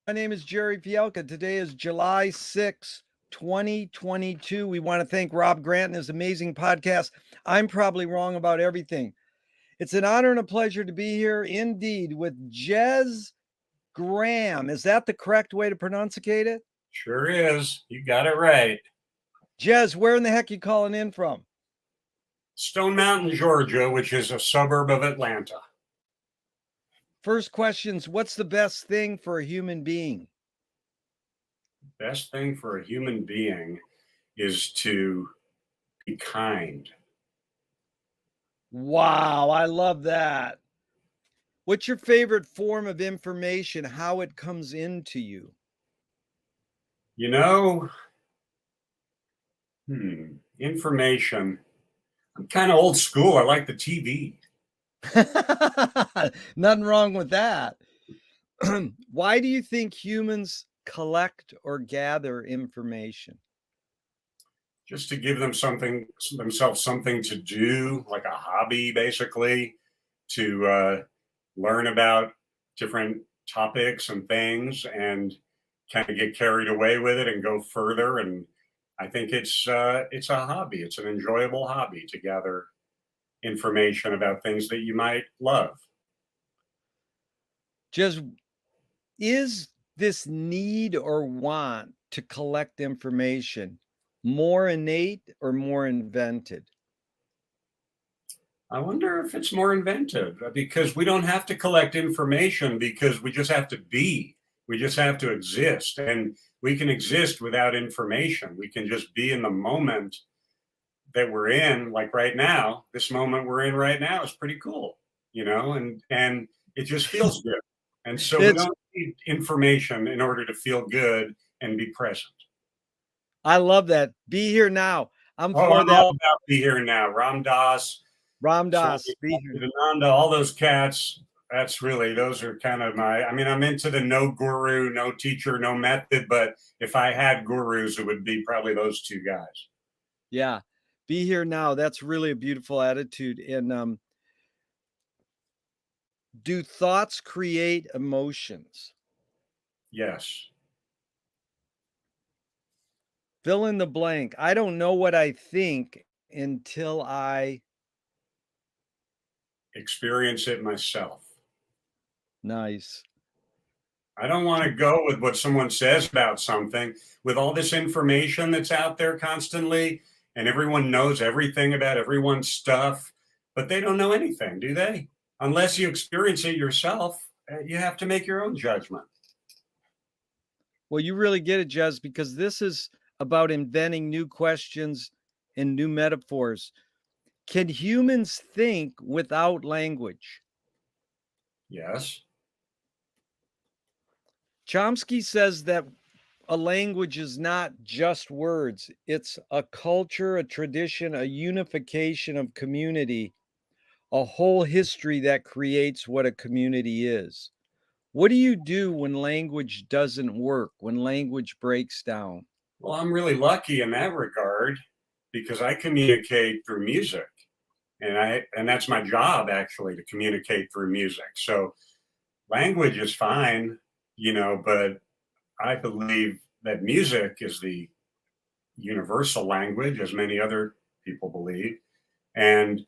My name is Jerry Fielka. Today is July 6, 2022. We want to thank Rob Grant and his amazing podcast. I'm probably wrong about everything. It's an honor and a pleasure to be here indeed with Jez Graham. Is that the correct way to pronunciate it? Sure is. You got it right. Jez, where in the heck you calling in from? Stone Mountain, Georgia, which is a suburb of Atlanta. First question's what's the best thing for a human being? Best thing for a human being is to be kind. Wow, I love that. What's your favorite form of information, how it comes into you? You know, information. I'm kind of old school. I like the TV. Nothing wrong with that. Why do you think humans collect or gather information? Just to give themselves something to do, like a hobby, basically, to learn about different topics and things, and kind of get carried away with it and go further. And I think it's a hobby. It's an enjoyable hobby to gather information about things that you might love. Just is this need or want to collect information more innate or more invented? I wonder if it's more inventive because we don't have to collect information because we just have to be. We just have to exist. And we can exist without information. We can just be in the moment that we're in, like right now. This moment we're in right now is pretty cool, and it just feels good. And so we It's don't need information in order to feel good and be present. I love that. Be here now. I'm Oh, for I'm that. all about be here now. Ram Dass, Ram Swami Dass, be here. Vivekananda, all those cats. Those are kind of I'm into the no guru, no teacher, no method. But if I had gurus, it would be probably those two guys. Yeah. Be here now. That's really a beautiful attitude. And do thoughts create emotions? Yes. Fill in the blank. I don't know what I think until I. Experience it myself. Nice. I don't want to go with what someone says about something with all this information that's out there constantly, and everyone knows everything about everyone's stuff, but they don't know anything, do they? Unless you experience it yourself, you have to make your own judgment. Well, you really get it, Jez, because this is about inventing new questions and new metaphors. Can humans think without language? Yes. Chomsky says that a language is not just words, it's a culture, a tradition, a unification of community, a whole history that creates what a community is. What do you do when language doesn't work, when language breaks down? Well, I'm really lucky in that regard because I communicate through music. And that's my job actually, to communicate through music. So language is fine, but I believe that music is the universal language, as many other people believe. And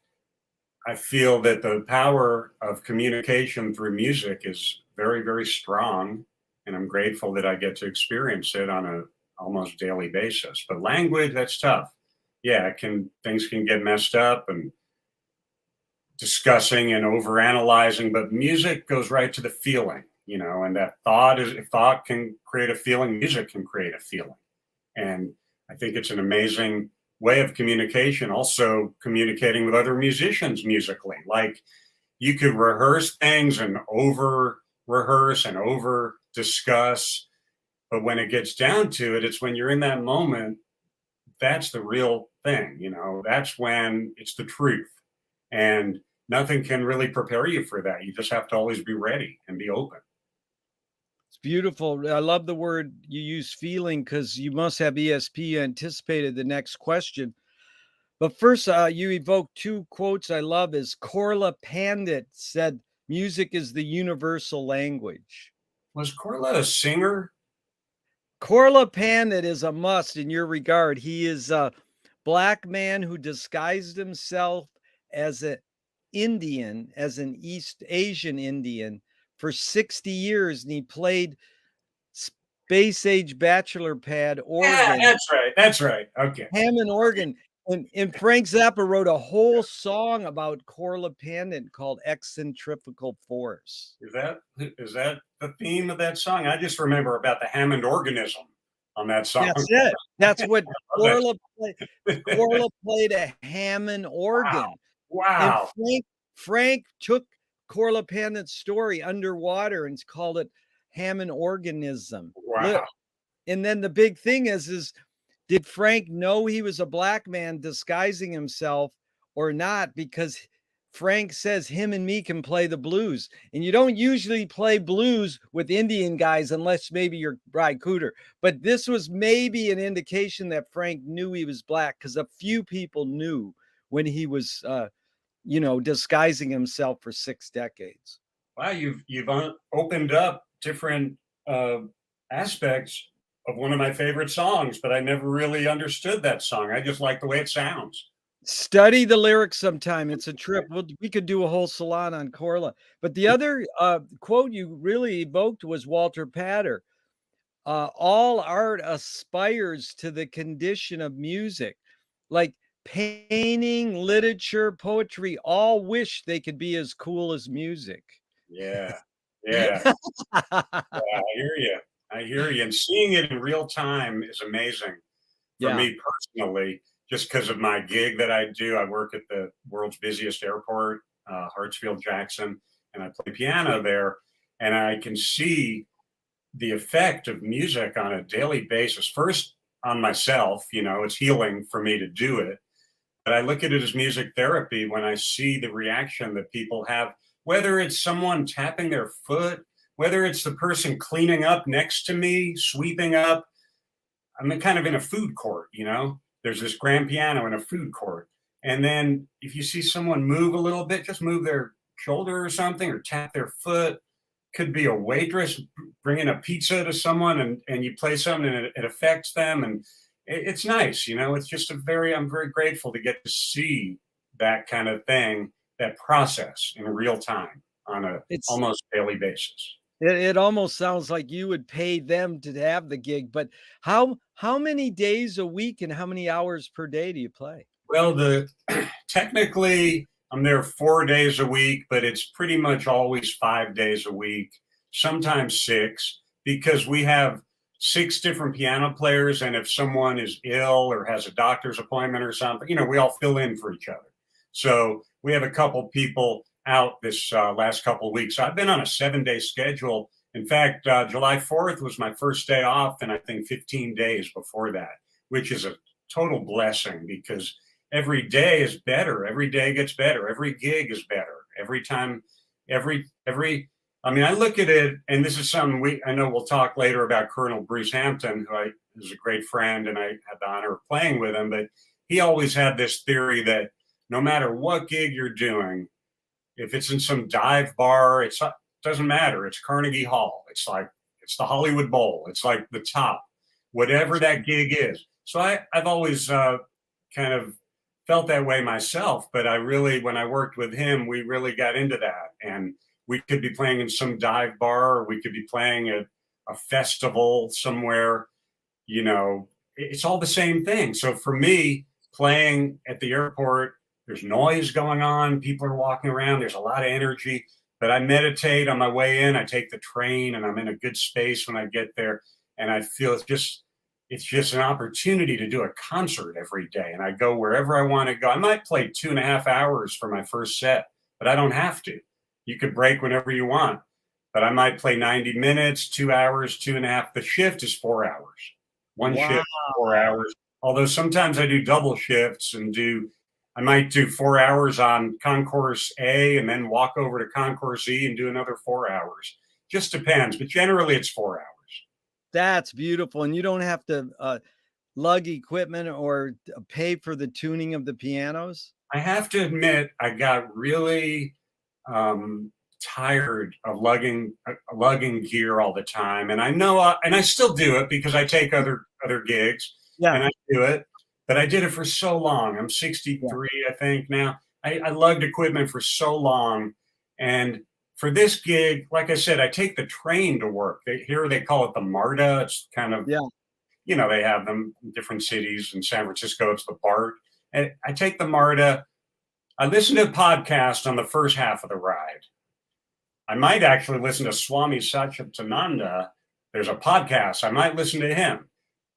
I feel that the power of communication through music is very, very strong. And I'm grateful that I get to experience it on a almost daily basis. But language, that's tough. Yeah, things can get messed up and discussing and over analyzing, but music goes right to the feeling, and that if thought can create a feeling, music can create a feeling. And I think it's an amazing way of communication, also communicating with other musicians musically. Like you could rehearse things and over rehearse and over discuss. But when it gets down to it, it's when you're in that moment, that's the real thing. That's when it's the truth. And nothing can really prepare you for that. You just have to always be ready and be open. It's beautiful. I love the word you use, feeling, because you must have ESP. You anticipated the next question. But first, you evoked two quotes I love. Is Corla Pandit said, music is the universal language. Was Corla a singer? Corla Pandit is a must in your regard. He is a black man who disguised himself as an Indian, as an East Asian Indian for 60 years, and he played space age bachelor pad Yeah, organ, that's right. That's right. Okay. Hammond organ. And Frank Zappa wrote a whole song about Corla Pandit called Eccentrical Force. Is that the theme of that song? I just remember about the Hammond organism on that song. That's it. That's what I love Corla played. that. Corla played a Hammond Wow. organ. And Wow. Frank took Corla Pandit's story underwater and called it Hammond organism. Wow. And then the big thing is did Frank know he was a black man disguising himself or not? Because Frank says him and me can play the blues. And you don't usually play blues with Indian guys unless maybe you're Ry Cooder. But this was maybe an indication that Frank knew he was black because a few people knew when he was disguising himself for 6 decades. Wow, you've opened up different uh, aspects of one of my favorite songs, but I never really understood that song. I just like the way it sounds. Study the lyrics sometime. It's a trip. We could do a whole salon on Corla. But the other quote you really evoked was Walter Pater. All art aspires to the condition of music. Like painting, literature, poetry, all wish they could be as cool as music. Yeah, yeah, yeah. I hear you. I hear you. And seeing it in real time is amazing for Yeah. me personally, just because of my gig that I do. I work at the world's busiest airport, Hartsfield Jackson, and I play piano there. And I can see the effect of music on a daily basis. First, on myself, it's healing for me to do it. But I look at it as music therapy when I see the reaction that people have, whether it's someone tapping their foot, whether it's the person cleaning up next to me, sweeping up. I'm kind of in a food court. There's this grand piano in a food court. And then if you see someone move a little bit, just move their shoulder or something or tap their foot. Could be a waitress bringing a pizza to someone and you play something and it affects them. And it's nice. It's just I'm very grateful to get to see that kind of thing, that process in real time on a It's almost daily basis. it almost sounds like you would pay them to have the gig, but how many days a week and how many hours per day do you play? Well, the technically I'm there 4 days a week, but it's pretty much always 5 days a week, sometimes six, because we have six different piano players, and if someone is ill or has a doctor's appointment or something, we all fill in for each other. So we have a couple people out this last couple of weeks. I've been on a 7-day schedule. In fact, July 4th was my first day off, and I think 15 days before that, which is a total blessing because every day is better. Every day gets better. Every gig is better. Every time, every. I mean, I look at it, and this is something I know we'll talk later about Colonel Bruce Hampton, is a great friend, and I had the honor of playing with him. But he always had this theory that no matter what gig you're doing, if it's in some dive bar, it doesn't matter. It's Carnegie Hall. It's the Hollywood Bowl. It's like the top, whatever that gig is. So I've always kind of felt that way myself, but when I worked with him, we really got into that. And we could be playing in some dive bar, or we could be playing at a festival somewhere, it's all the same thing. So for me, playing at the airport, there's noise going on, people are walking around, there's a lot of energy, but I meditate on my way in, I take the train and I'm in a good space when I get there. And I feel it's just an opportunity to do a concert every day. And I go wherever I want to go. I might play 2.5 hours for my first set, but I don't have to. You could break whenever you want, but I might play 90 minutes, 2 hours, 2.5. The shift is 4 hours. One Wow. shift, 4 hours. Although sometimes I do double shifts I might do 4 hours on concourse A and then walk over to concourse E and do another 4 hours. Just depends, but generally it's 4 hours. That's beautiful, and you don't have to, lug equipment or pay for the tuning of the pianos? I have to admit, I got really tired of lugging gear all the time. And I know, and I still do it because I take other gigs, Yeah. and I do it. But I did it for so long. I'm 63, I think now. I lugged equipment for so long, and for this gig, like I said, I take the train to work. Here they call it the MARTA. It's kind of, Yeah. they have them in different cities. In San Francisco, it's the BART. And I take the MARTA. I listen to a podcast on the first half of the ride. I might actually listen to Swami Satchidananda. There's a podcast. I might listen to him,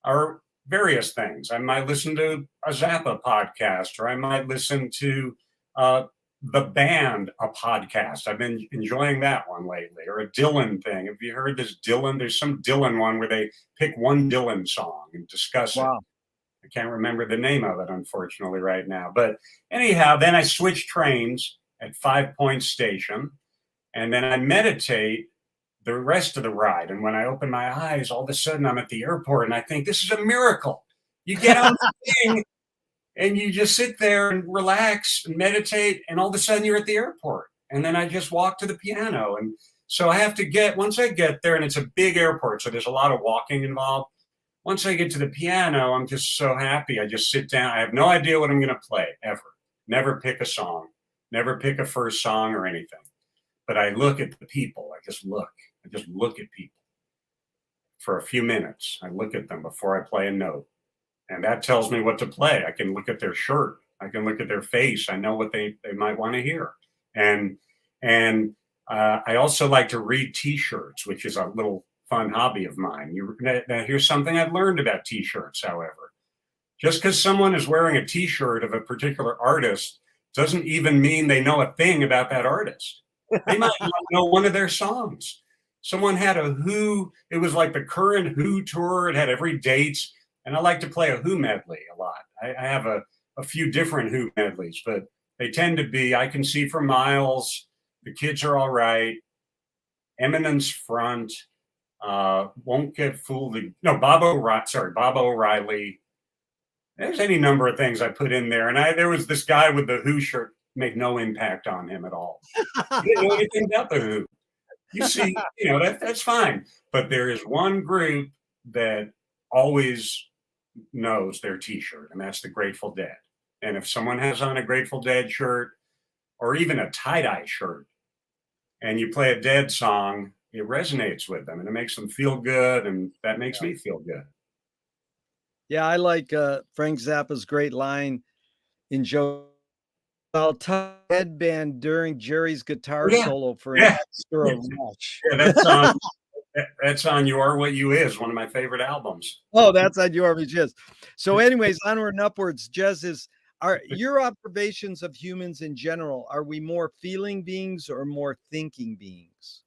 or various things. I might listen to a Zappa podcast, or I might listen to the band, a podcast. I've been enjoying that one lately, or a Dylan thing. Have you heard this Dylan? There's some Dylan one where they pick one Dylan song and discuss it. Wow. I can't remember the name of it, unfortunately, right now. But anyhow, then I switch trains at 5 Point Station, and then I meditate the rest of the ride. And when I open my eyes, all of a sudden I'm at the airport, and I think this is a miracle. You get on the thing and you just sit there and relax and meditate, and all of a sudden you're at the airport. And then I just walk to the piano. And so I have to once I get there, and it's a big airport, so there's a lot of walking involved. Once I get to the piano, I'm just so happy. I just sit down. I have no idea what I'm going to play, ever. Never pick a song, never pick a first song or anything. But I look at the people. I just look at people for a few minutes. I look at them before I play a note. And that tells me what to play. I can look at their shirt. I can look at their face. I know what they might want to hear. And I also like to read T-shirts, which is a little fun hobby of mine. Now, here's something I've learned about T-shirts, however. Just because someone is wearing a T-shirt of a particular artist doesn't even mean they know a thing about that artist. They might not know one of their songs. Someone had a Who, it was like the current Who tour. It had every date. And I like to play a Who medley a lot. I have a few different Who medleys, but they tend to be I Can See for Miles, The Kids Are All Right, Eminence Front, Won't Get Fooled. No, Bob O'Reilly. There's any number of things I put in there. And there was this guy with the Who shirt, made no impact on him at all. He didn't know anything about the Who. You see, that's fine. But there is one group that always knows their T-shirt, and that's the Grateful Dead. And if someone has on a Grateful Dead shirt, or even a tie-dye shirt, and you play a Dead song, it resonates with them, and it makes them feel good, and that makes me feel good. Yeah, I like Frank Zappa's great line in Joe. I'll tuck headband during Jerry's guitar solo for an extra rush. Yeah, that's on You Are What You Is, one of my favorite albums. Oh, that's on You Are What You Is. So anyways, onward and upwards, Jez, are your observations of humans in general, are we more feeling beings or more thinking beings?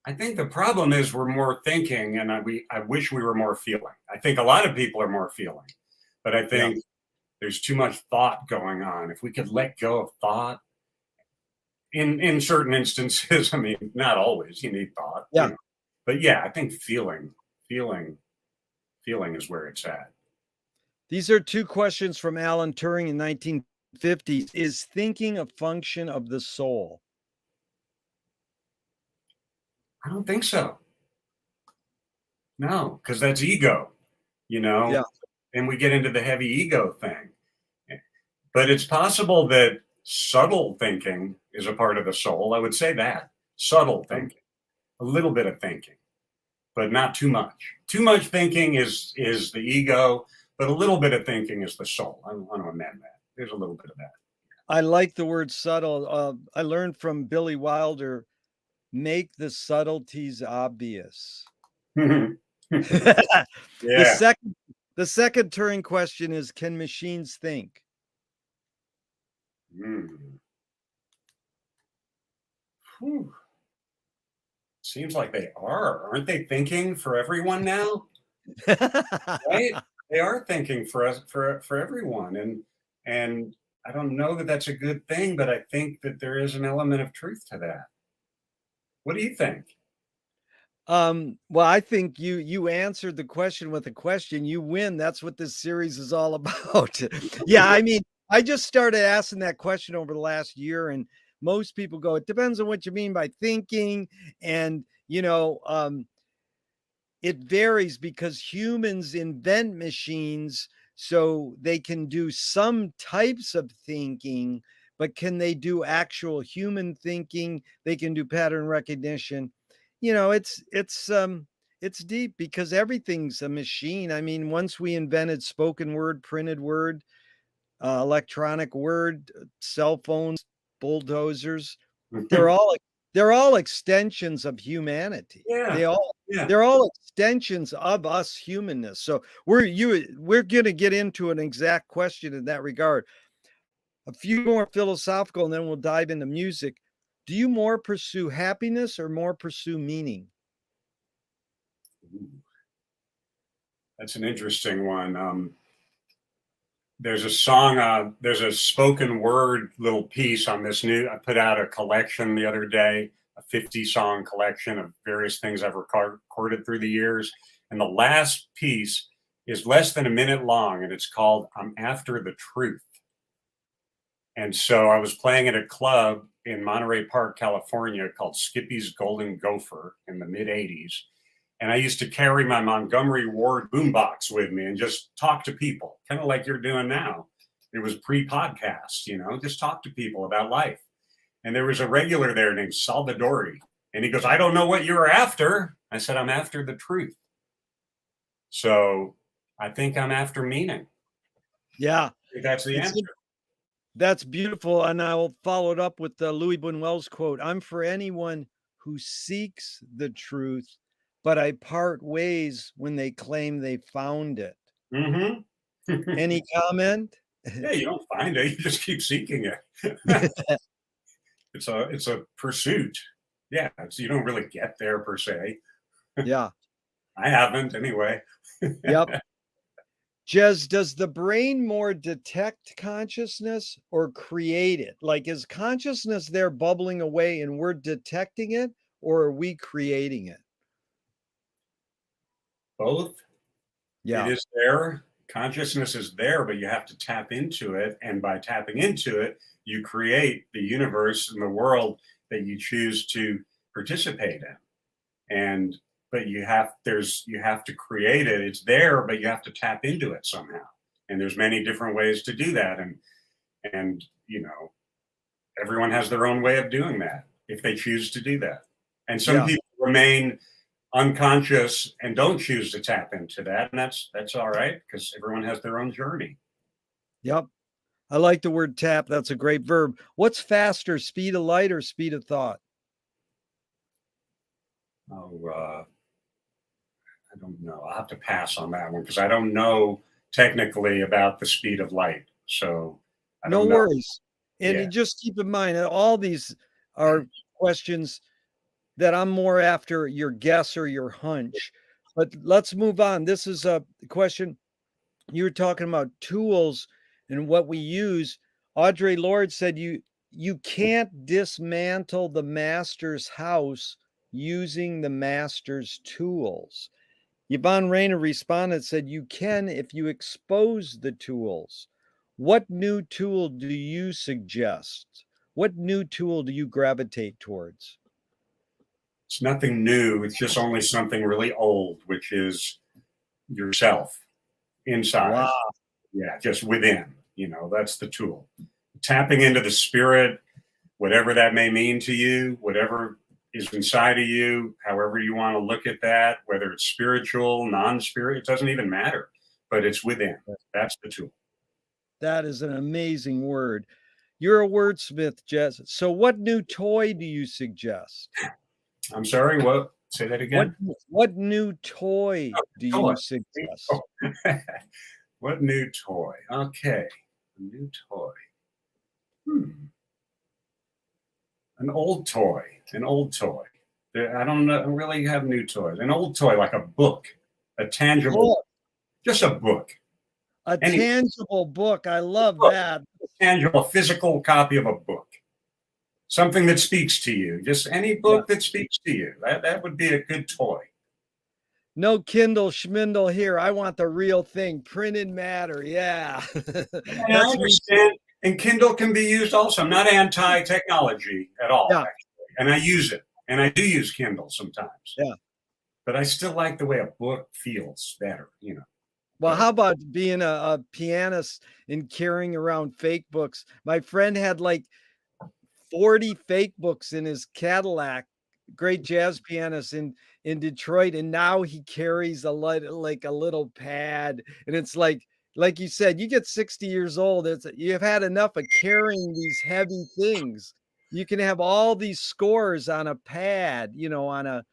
I think the problem is we're more thinking, and I wish we were more feeling. I think a lot of people are more feeling, but I think there's too much thought going on. If we could let go of thought, in certain instances, I mean, not always, you need thought. Yeah. But yeah, I think feeling is where it's at. These are two questions from Alan Turing in 1950s. Is thinking a function of the soul? I don't think so. No, because that's ego, Yeah. And we get into the heavy ego thing. But it's possible that subtle thinking is a part of the soul. I would say that. Subtle thinking. A little bit of thinking, but not too much. Too much thinking is the ego, but a little bit of thinking is the soul. I want to amend that. There's a little bit of that. I like the word subtle. I learned from Billy Wilder, make the subtleties obvious. Yeah. The second Turing question is, can machines think? Seems like they are. Aren't they thinking for everyone now? Right? They are thinking for us, for everyone. And I don't know that that's a good thing, but I think that there is an element of truth to that. What do you think? Well, I think you answered the question with a question. You win. That's what this series is all about. Yeah, I mean, I just started asking that question over the last year, and most people go, it depends on what you mean by thinking. And, you know, it varies because humans invent machines so they can do some types of thinking, but can they do actual human thinking? They can do pattern recognition. You know, it's deep because everything's a machine. I mean, once we invented spoken word, printed word, electronic word, cell phones, bulldozers, they're all they're all extensions of humanity. Yeah. Yeah. They're all extensions of us humanness. So we're going to get into an exact question in that regard. A few more philosophical, and then we'll dive into music. Do you more pursue happiness or more pursue meaning? Ooh, that's an interesting one. There's a song, there's a spoken word little piece on this new, I put out a collection the other day, a 50 song collection of various things I've recorded through the years. And the last piece is less than a minute long, and it's called I'm After the Truth. And so I was playing at a club in Monterey Park, California called Skippy's Golden Gopher in the mid 80s. And I used to carry my Montgomery Ward boombox with me and just talk to people, kind of like you're doing now. It was pre-podcast, you know, just talk to people about life. And there was a regular there named Salvadori. And he goes, I don't know what you're after. I said, I'm after the truth. So I think I'm after meaning. Yeah. I think that's the answer. That's beautiful. And I'll follow it up with the Louis Buñuel's quote, I'm for anyone who seeks the truth, but I part ways when they claim they found it. Mm-hmm. Any comment? Yeah, you don't find it, you just keep seeking it. It's a pursuit. Yeah, you don't really get there per se. Yeah. I haven't anyway. Yep. Jez, does the brain more detect consciousness or create it? Like, is consciousness there bubbling away and we're detecting it, or are we creating it? Both. It Yeah. is there. Consciousness is there, but you have to tap into it. And by tapping into it, you create the universe and the world that you choose to participate in. And but you have to create it. It's there, but you have to tap into it somehow. And there's many different ways to do that. And you know, everyone has their own way of doing that if they choose to do that. And some Yeah. people remain unconscious and don't choose to tap into that, and that's all right because everyone has their own journey. Yep. I like the word tap. That's a great verb. What's faster, speed of light or speed of thought? Oh, I don't know. I'll have to pass on that one because I don't know technically about the speed of light. So I No don't know. worries. And Yeah. you just keep in mind that all these are questions that I'm more after your guess or your hunch. But let's move on. This is a question you were talking about tools and what we use. Audre Lorde said you can't dismantle the master's house using the master's tools. Yvonne Rainer responded, said, you can if you expose the tools. What new tool do you suggest? What new tool do you gravitate towards? It's nothing new. It's just only something really old, which is yourself inside. Wow. Yeah, just within. You know, that's the tool. Tapping into the spirit, whatever that may mean to you, whatever is inside of you, however you want to look at that, whether it's spiritual, non-spirit, it doesn't even matter, but it's within. That's the tool. That is an amazing word. You're a wordsmith, Jez. So what new toy do you suggest? I'm sorry, what? Say that again. What new toy do Toy. you suggest? What new toy? Okay, a new toy. An old toy. An old toy. I don't know, really have new toys. An old toy like a book, a tangible, just a book. A Any tangible book. I love book, that. a tangible, physical copy of a book. Something that speaks to you. Just any book that speaks to you. That would be a good toy. No Kindle Schmindle here. I want the real thing, printed matter. Yeah. I That's me. understand. And Kindle can be used also. I'm not anti-technology at all, Yeah, actually. And I use it. And I do use Kindle sometimes. yeah. But I still like the way a book feels better, Well, But how about being a pianist and carrying around fake books? My friend had like 40 fake books in his Cadillac, great jazz pianist in Detroit, and now he carries like a little pad, and it's like you said, you get 60 years old, it's you've had enough of carrying these heavy things. You can have all these scores on a pad, on a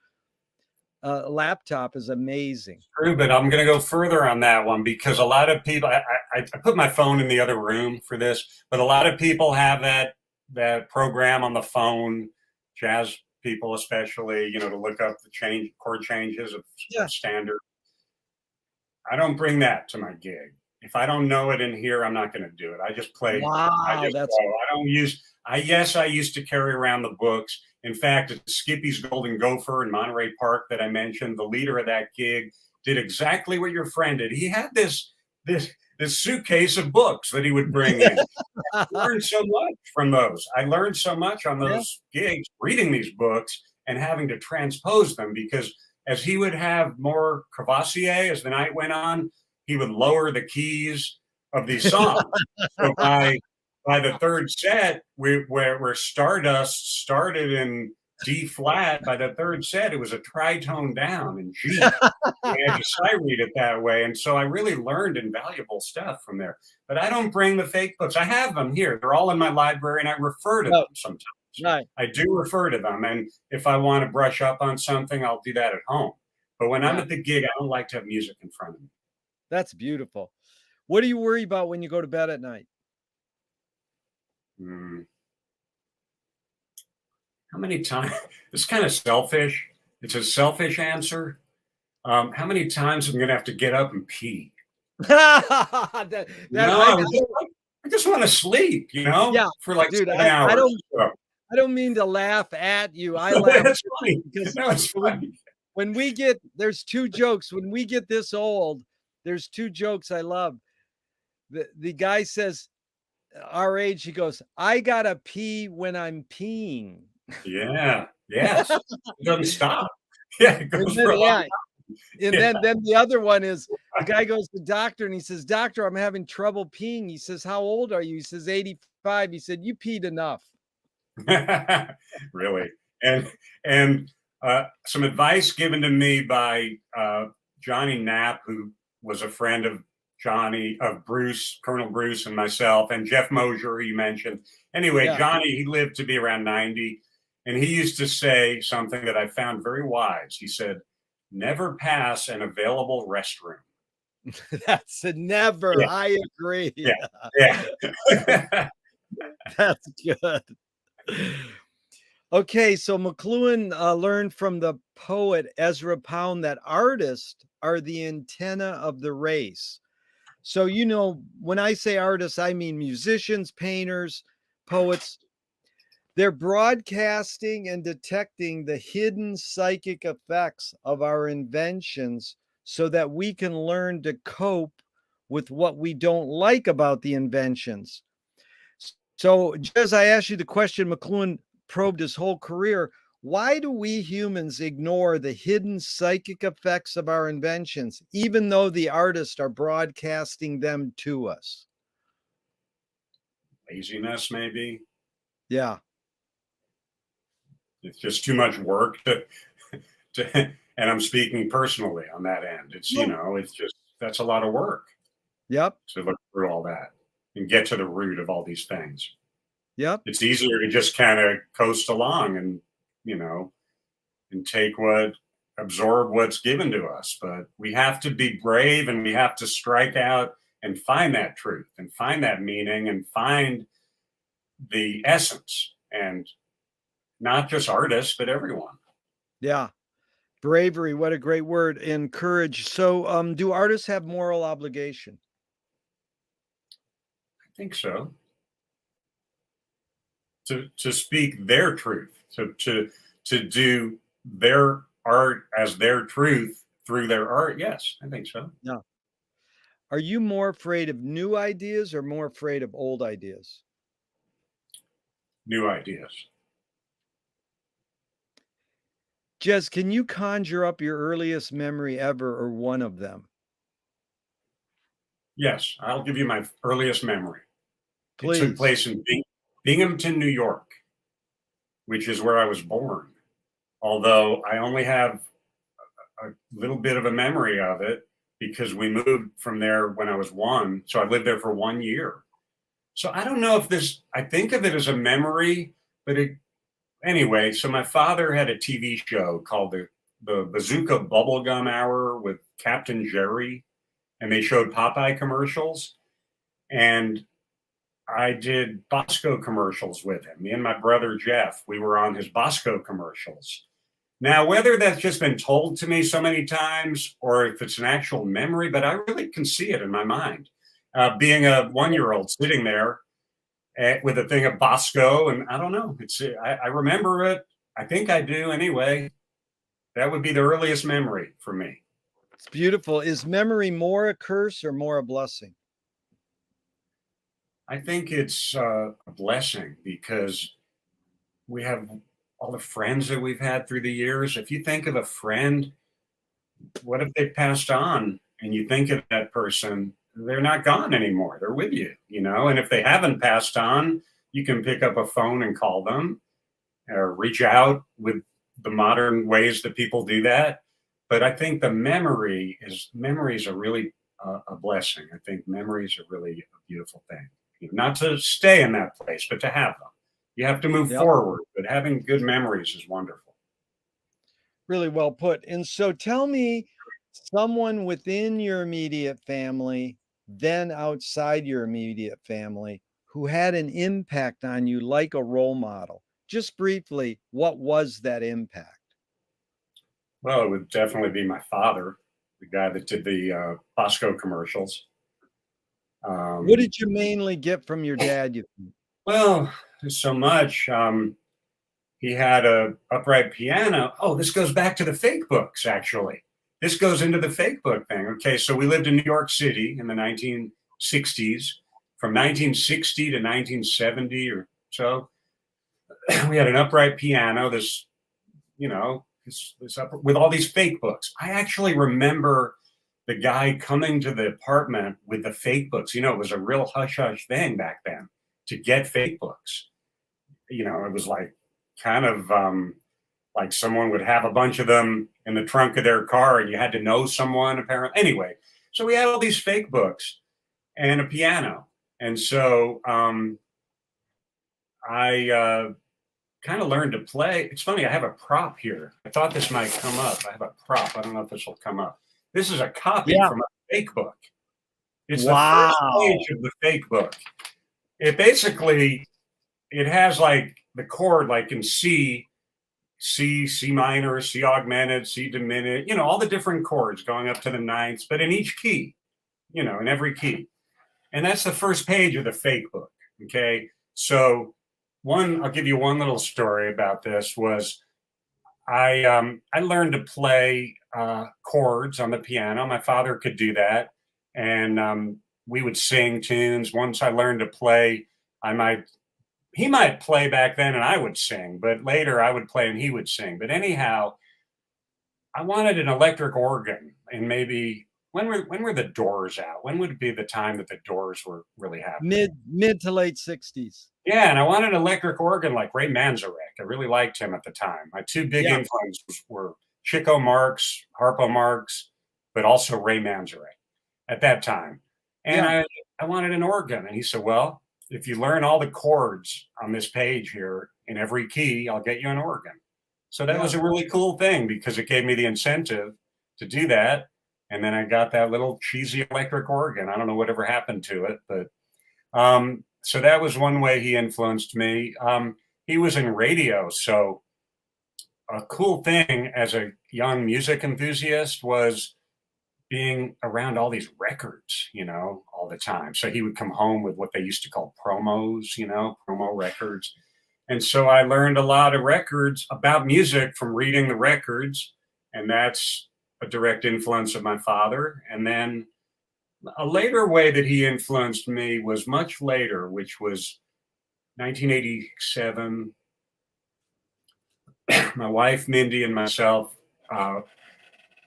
laptop is amazing. true, but I'm going to go further on that one because a lot of people, I put my phone in the other room for this, but a lot of people have that program on the phone, jazz people especially, to look up the chord changes of Yeah. standard. I don't bring that to my gig. If I don't know it in here, I'm not going to do it. I just play. I Wow, just that's go. I don't use. Yes, I used to carry around the books. In fact, at Skippy's Golden Gopher in Monterey Park that I mentioned, the leader of that gig did exactly what your friend did. He had this suitcase of books that he would bring in. I learned so much from those. I learned so much on Yeah. those gigs, reading these books and having to transpose them because as he would have more Cavassier as the night went on, he would lower the keys of these songs. So by the third set, where Stardust started in D flat, by the third set, it was a tritone down in G. I had to sight read it that way. And so I really learned invaluable stuff from there. But I don't bring the fake books. I have them here. They're all in my library and I refer to No, them sometimes. right. I do refer to them. And if I want to brush up on something, I'll do that at home. But when I'm Yeah, at the gig, I don't like to have music in front of me. that's beautiful. What do you worry about when you go to bed at night? Hmm. How many times? It's kind of selfish. It's a selfish answer. How many times am I going to have to get up and pee? That that I don't I just want to sleep, yeah, for like dude, 7 hours. So. I don't mean to laugh at you. I laugh That's funny. because No, it's when funny. when we get there's 2 jokes. When we get this old, there's 2 jokes I love. The guy says, our age, he goes, "I gotta pee when I'm peeing." Yeah. Yes. It doesn't stop. Yeah, it And goes then for a long yeah, and time. then the other one is the guy goes to the doctor and he says, "Doctor, I'm having trouble peeing." He says, "How old are you?" He says, "85." He said, "You peed enough." Yeah. Really. And some advice given to me by Johnny Knapp, who was a friend of Bruce, Colonel Bruce, and myself, and Jeff Mosier, who you mentioned. Anyway, Yeah. Johnny, he lived to be around 90, and he used to say something that I found very wise. He said, "Never pass an available restroom." That's a never. Yeah, I agree. yeah, yeah. That's good. Okay, so McLuhan learned from the poet Ezra Pound that artists are the antenna of the race. So, when I say artists, I mean musicians, painters, poets. They're broadcasting and detecting the hidden psychic effects of our inventions so that we can learn to cope with what we don't like about the inventions. So, as I asked you the question, McLuhan probed his whole career. Why do we humans ignore the hidden psychic effects of our inventions, even though the artists are broadcasting them to us? Laziness, maybe. Yeah. It's just too much work to and I'm speaking personally on that end. No. It's just that's a lot of work Yep. to look through all that and get to the root of all these things. Yep. It's easier to just kind of coast along you know, and absorb what's given to us. But we have to be brave and we have to strike out and find that truth and find that meaning and find the essence and not just artists, but everyone. Yeah. Bravery, what a great word, and courage. So, do artists have moral obligation? I think so. To speak their truth, to do their art as their truth through their art. Yes, I think so. Yeah. Are you more afraid of new ideas or more afraid of old ideas? New ideas. Jez, can you conjure up your earliest memory ever or one of them? Yes, I'll give you my earliest memory. It took Please. place in Binghamton, New York, which is where I was born. Although I only have a little bit of a memory of it because we moved from there when I was 1. So I lived there for 1 year. So I don't know if I think of it as a memory, but anyway, so my father had a TV show called the Bazooka Bubblegum Hour with Captain Jerry, and they showed Popeye commercials. And I did Bosco commercials with him. Me and my brother Jeff, we were on his Bosco commercials. Now, whether that's just been told to me so many times or if it's an actual memory, but I really can see it in my mind. Being a 1-year-old sitting there with a thing of Bosco, and I don't know. I remember it. I think I do anyway. That would be the earliest memory for me. It's beautiful. Is memory more a curse or more a blessing? I think it's a blessing because we have all the friends that we've had through the years. If you think of a friend, what if they passed on and you think of that person, they're not gone anymore. They're with you, you know? And if they haven't passed on, you can pick up a phone and call them or reach out with the modern ways that people do that. But I think the memories are really a blessing. I think memories are really a beautiful thing. Not to stay in that place, but to have them. You have to move Yep. forward, but having good memories is wonderful. Really well put. And so tell me someone within your immediate family, then outside your immediate family, who had an impact on you like a role model. Just briefly, what was that impact? Well, it would definitely be my father, the guy that did the Bosco commercials. What Um, did you mainly get from your dad, you think? well, there's so much. He had a upright piano. Oh, this goes back to the fake books, actually. This goes into the fake book thing. Okay, so we lived in New York City in the 1960s, from 1960 to 1970 or so. We had an upright piano, with all these fake books. I actually remember the guy coming to the apartment with the fake books. It was a real hush hush thing back then to get fake books. It was like kind of like someone would have a bunch of them in the trunk of their car and you had to know someone apparently. Anyway, so we had all these fake books and a piano. And so I kind of learned to play. It's funny, I have a prop here. I thought this might come up. I have a prop. I don't know if this will come up. This is a copy Yeah. from a fake book. It's the first Wow. page of the fake book. It has like the chord like in C, C minor, C augmented, C diminished, all the different chords going up to the ninths, but in each key, in every key. And that's the first page of the fake book. Okay. So I'll give you one little story about this was I learned to play chords on the piano. My father could do that. And we would sing tunes. Once I learned to play, he might play back then and I would sing, but later I would play and he would sing. But anyhow, I wanted an electric organ, and maybe when were the Doors out? When would it be the time that the Doors were really happening? Mid to late 60s. Yeah, and I wanted an electric organ like Ray Manzarek. I really liked him at the time. My two big Yeah. influences were Chico Marx, Harpo Marx, but also Ray Manzarek at that time. And Yeah. I wanted an organ. And he said, well, if you learn all the chords on this page here in every key, I'll get you an organ. So that was Yeah. a really cool thing because it gave me the incentive to do that. And then I got that little cheesy electric organ. I don't know whatever happened to it, but so that was one way he influenced me. He was in radio. So a cool thing as a young music enthusiast was being around all these records, all the time. So he would come home with what they used to call promos, promo records. And so I learned a lot of records about music from reading the records. And that's a direct influence of my father. And then A later way that he influenced me was much later, which was 1987. My wife, Mindy, and myself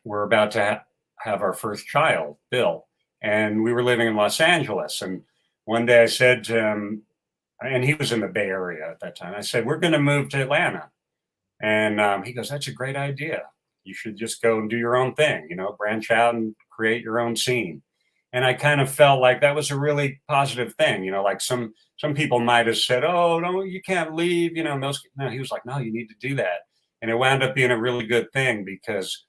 were about to have our first child, Bill. And we were living in Los Angeles. And one day I said to him, and he was in the Bay Area at that time, I said, we're going to move to Atlanta. And he goes, that's a great idea. You should just go and do your own thing, branch out and create your own scene. And I kind of felt like that was a really positive thing, like some people might have said, oh, no, you can't leave, no, he was like, no, you need to do that. And it wound up being a really good thing because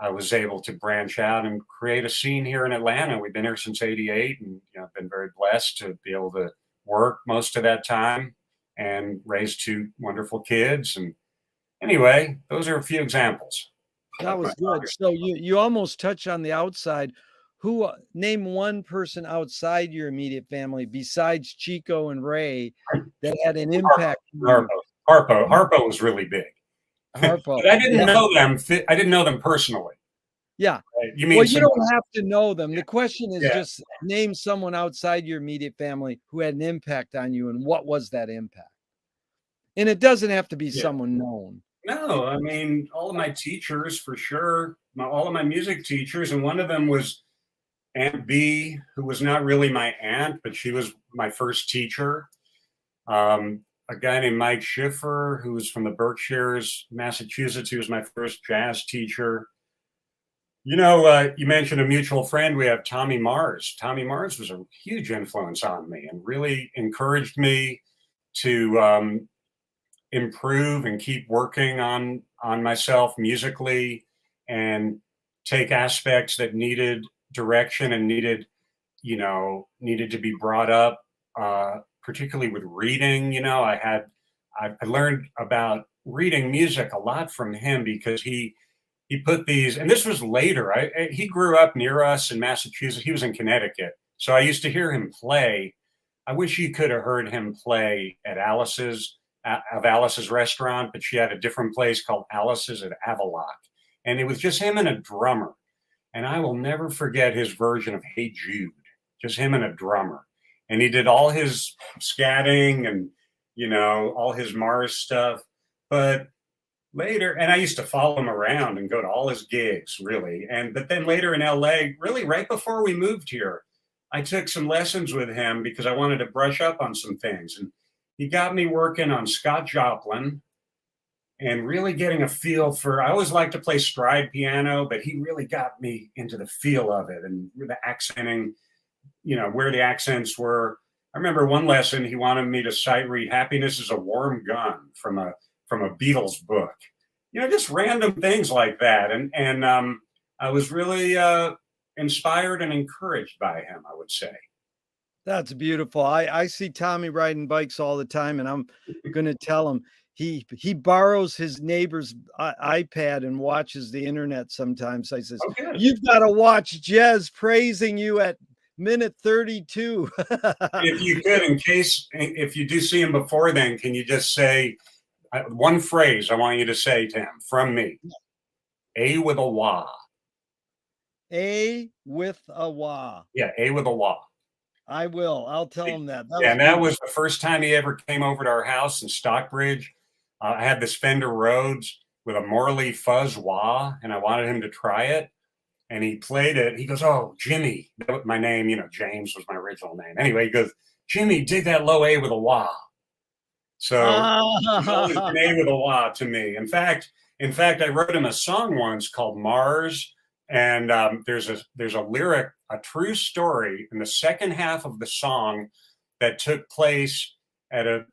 I was able to branch out and create a scene here in Atlanta. We've been here since '88, and I've been very blessed to be able to work most of that time and raise two wonderful kids. And anyway, those are a few examples. That was good. So you almost touch on the outside. Who name one person outside your immediate family besides Chico and Ray that had an impact? Harpo was really big. Harpo. But I didn't know them. I didn't know them personally. Yeah. You mean well, you don't have to know them. The question is Yeah. just name someone outside your immediate family who had an impact on you, and what was that impact? And it doesn't have to be someone known. No, I mean, all of my teachers for sure, all of my music teachers, and one of them was Aunt B, who was not really my aunt, but she was my first teacher. A guy named Mike Schiffer, who was from the Berkshires, Massachusetts. He was my first jazz teacher. You mentioned a mutual friend. We have Tommy Mars. Tommy Mars was a huge influence on me and really encouraged me to improve and keep working on myself musically and take aspects that needed direction and needed to be brought up, particularly with reading. I learned about reading music a lot from him because he put these, and this was later. He grew up near us in Massachusetts. He was in Connecticut, so I used to hear him play. I wish you could have heard him play at Alice's restaurant, but she had a different place called Alice's at Avaloq, and it was just him and a drummer. And I will never forget his version of Hey Jude, just him and a drummer. And he did all his scatting and all his Mars stuff, but later, and I used to follow him around and go to all his gigs, really. But then later in LA, really right before we moved here, I took some lessons with him because I wanted to brush up on some things. And he got me working on Scott Joplin and really getting a feel for, I always liked to play stride piano, but he really got me into the feel of it and the accenting, where the accents were. I remember one lesson, he wanted me to sight read Happiness is a Warm Gun from a Beatles book, just random things like that. And I was really inspired and encouraged by him, I would say. That's beautiful. I see Tommy riding bikes all the time, and I'm going to tell him he borrows his neighbor's iPad and watches the internet sometimes. I says, you've got to watch Jez praising you at minute 32. If you could, if you do see him before then, can you just say one phrase I want you to say to him from me? A with a wah. A with a wah. Yeah, A with a wah. I will. I'll tell him that. That was the first time he ever came over to our house in Stockbridge. I had this Fender Rhodes with a Morley fuzz wah, and I wanted him to try it. And he played it. He goes, oh, Jimmy. My name, James was my original name. Anyway, he goes, Jimmy, dig that low A with a wah. So he's always been A with a wah to me. In fact, I wrote him a song once called Mars. And there's a lyric, a true story in the second half of the song that took place at a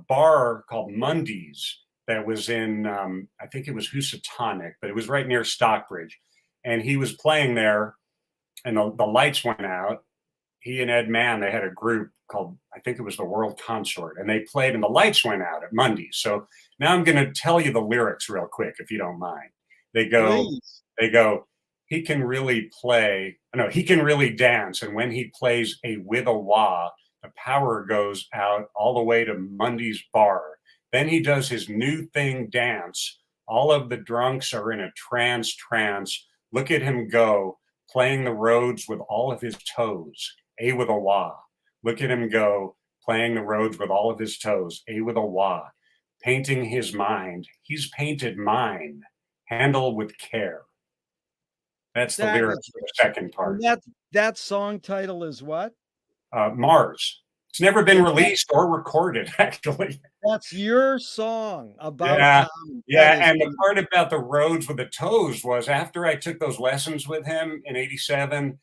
bar called Mundy's that was in, I think it was Housatonic, but it was right near Stockbridge. And he was playing there and the lights went out. He and Ed Mann, they had a group called, I think it was the World Consort, and they played and the lights went out at Mundy's. So now I'm going to tell you the lyrics real quick, if you don't mind. They go, he can really dance. And when he plays a with a wah, the power goes out all the way to Mundy's bar. Then he does his new thing dance. All of the drunks are in a trance. Look at him go. playing the roads with all of his toes, A with a wah. Look at him go, playing the roads with all of his toes, A with a wah. Painting his mind, he's painted mine, handle with care. That's the That lyrics is, for the second part. and that song title is what? Mars. It's never been And released or recorded, actually. that's your song about Yeah, Tommy. That yeah, is and the part about the roads with the toes was after I took those lessons with him in '87,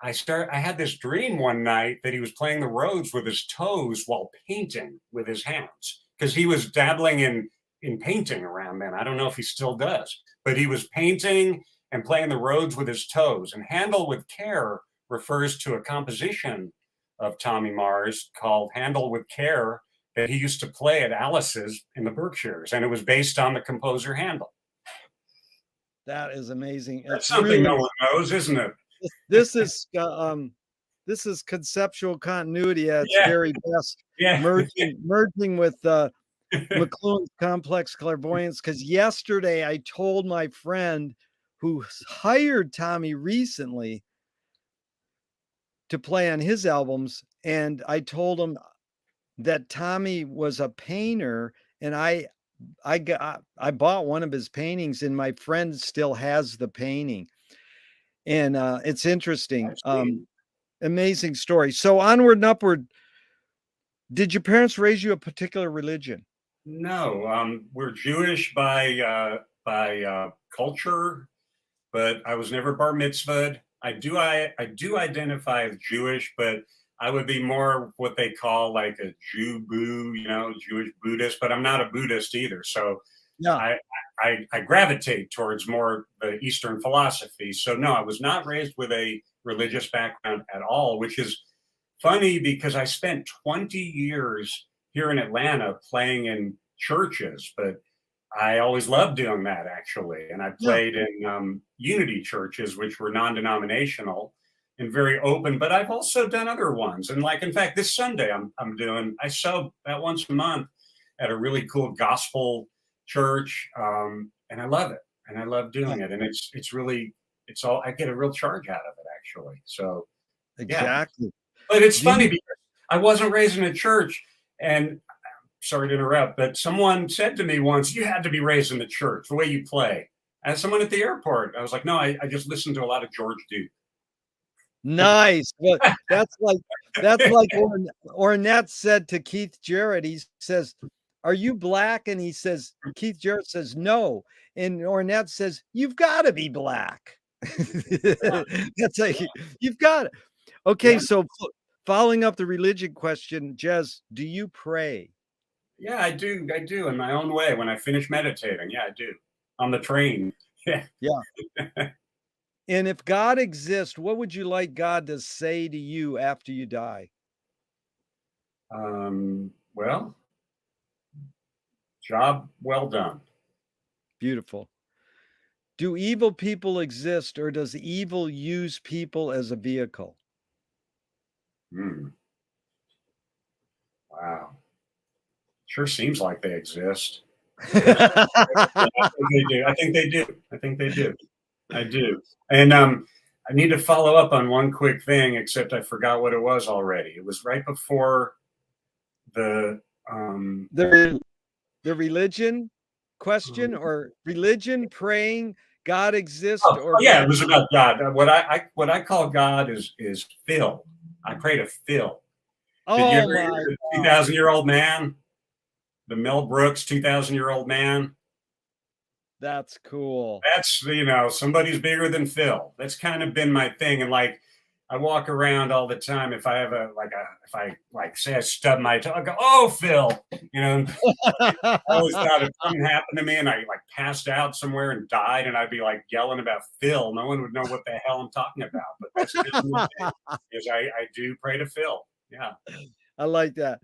I had this dream one night that he was playing the roads with his toes while painting with his hands because he was dabbling in painting around then. I don't know if he still does, but he was painting and playing the roads with his toes. And Handle with Care refers to a composition of Tommy Mars called Handle with Care that he used to play at Alice's in the Berkshires, and it was based on the composer Handel. That is amazing. That's It's something no really one knows, isn't it? this is conceptual continuity at its Yeah, very best, yeah. merging with McLuhan's complex clairvoyance. Because yesterday I told my friend who hired Tommy recently to play on his albums, and I told him that Tommy was a painter, and I bought one of his paintings, and my friend still has the painting, and it's interesting. Amazing story. So onward and upward. Did your parents raise you a particular religion? No, we're Jewish by culture, but I was never bar mitzvahed. I do identify as Jewish, but I would be more what they call like a Jew boo, Jewish Buddhist. But I'm not a Buddhist either, so Yeah. I gravitate towards more the Eastern philosophy. So no, I was not raised with a religious background at all, which is funny because I spent 20 years here in Atlanta playing in churches, but I always loved doing that actually. And I Yeah. played in unity churches, which were non denominational and very open, but I've also done other ones. And like, in fact, this Sunday I sub about once a month at a really cool gospel church. And I love it. And I love doing it. And it's all, I get a real charge out of it actually. So yeah, Exactly. but it's Do funny you because I wasn't raised in a church, and sorry to interrupt, but someone said to me once, "You had to be raised in the church, the way you play." As someone at the airport, I was like, "No, I just listened to a lot of George Duke." Nice. Well, that's like Ornette said to Keith Jarrett. He says, "Are you black?" And he says, Keith Jarrett says, "No." And Ornette says, "You've got to be black." That's like you've got it. Okay, Yeah, so following up the religion question, Jez, do you pray? yeah, I do. I do in my own way. When I finish meditating, yeah, I do on the train. Yeah. Yeah. And if God exists, what would you like God to say to you after you die? Well, job well done. Beautiful. Do evil people exist, or does evil use people as a vehicle? Hmm. Wow. Sure seems like they exist. Yeah, I think they do. I think they do. I think they do. I do. And I need to follow up on one quick thing, except I forgot what it was already. It was right before the The the religion question, or religion, praying, God exists, or yeah, God. it was about God. What I call God is Phil. I pray to Phil. Did you Oh ever hear my the God. 2,000-year-old man? The Mel Brooks 2,000-year-old man? That's cool. That's somebody's bigger than Phil. That's kind of been my thing. And like I walk around all the time. If I have if I like say I stub my toe, I go, "Oh, Phil," I always thought if something happened to me and I like passed out somewhere and died, and I'd be like yelling about Phil, no one would know what the hell I'm talking about. But that's just my thing, is I do pray to Phil. Yeah. I like that.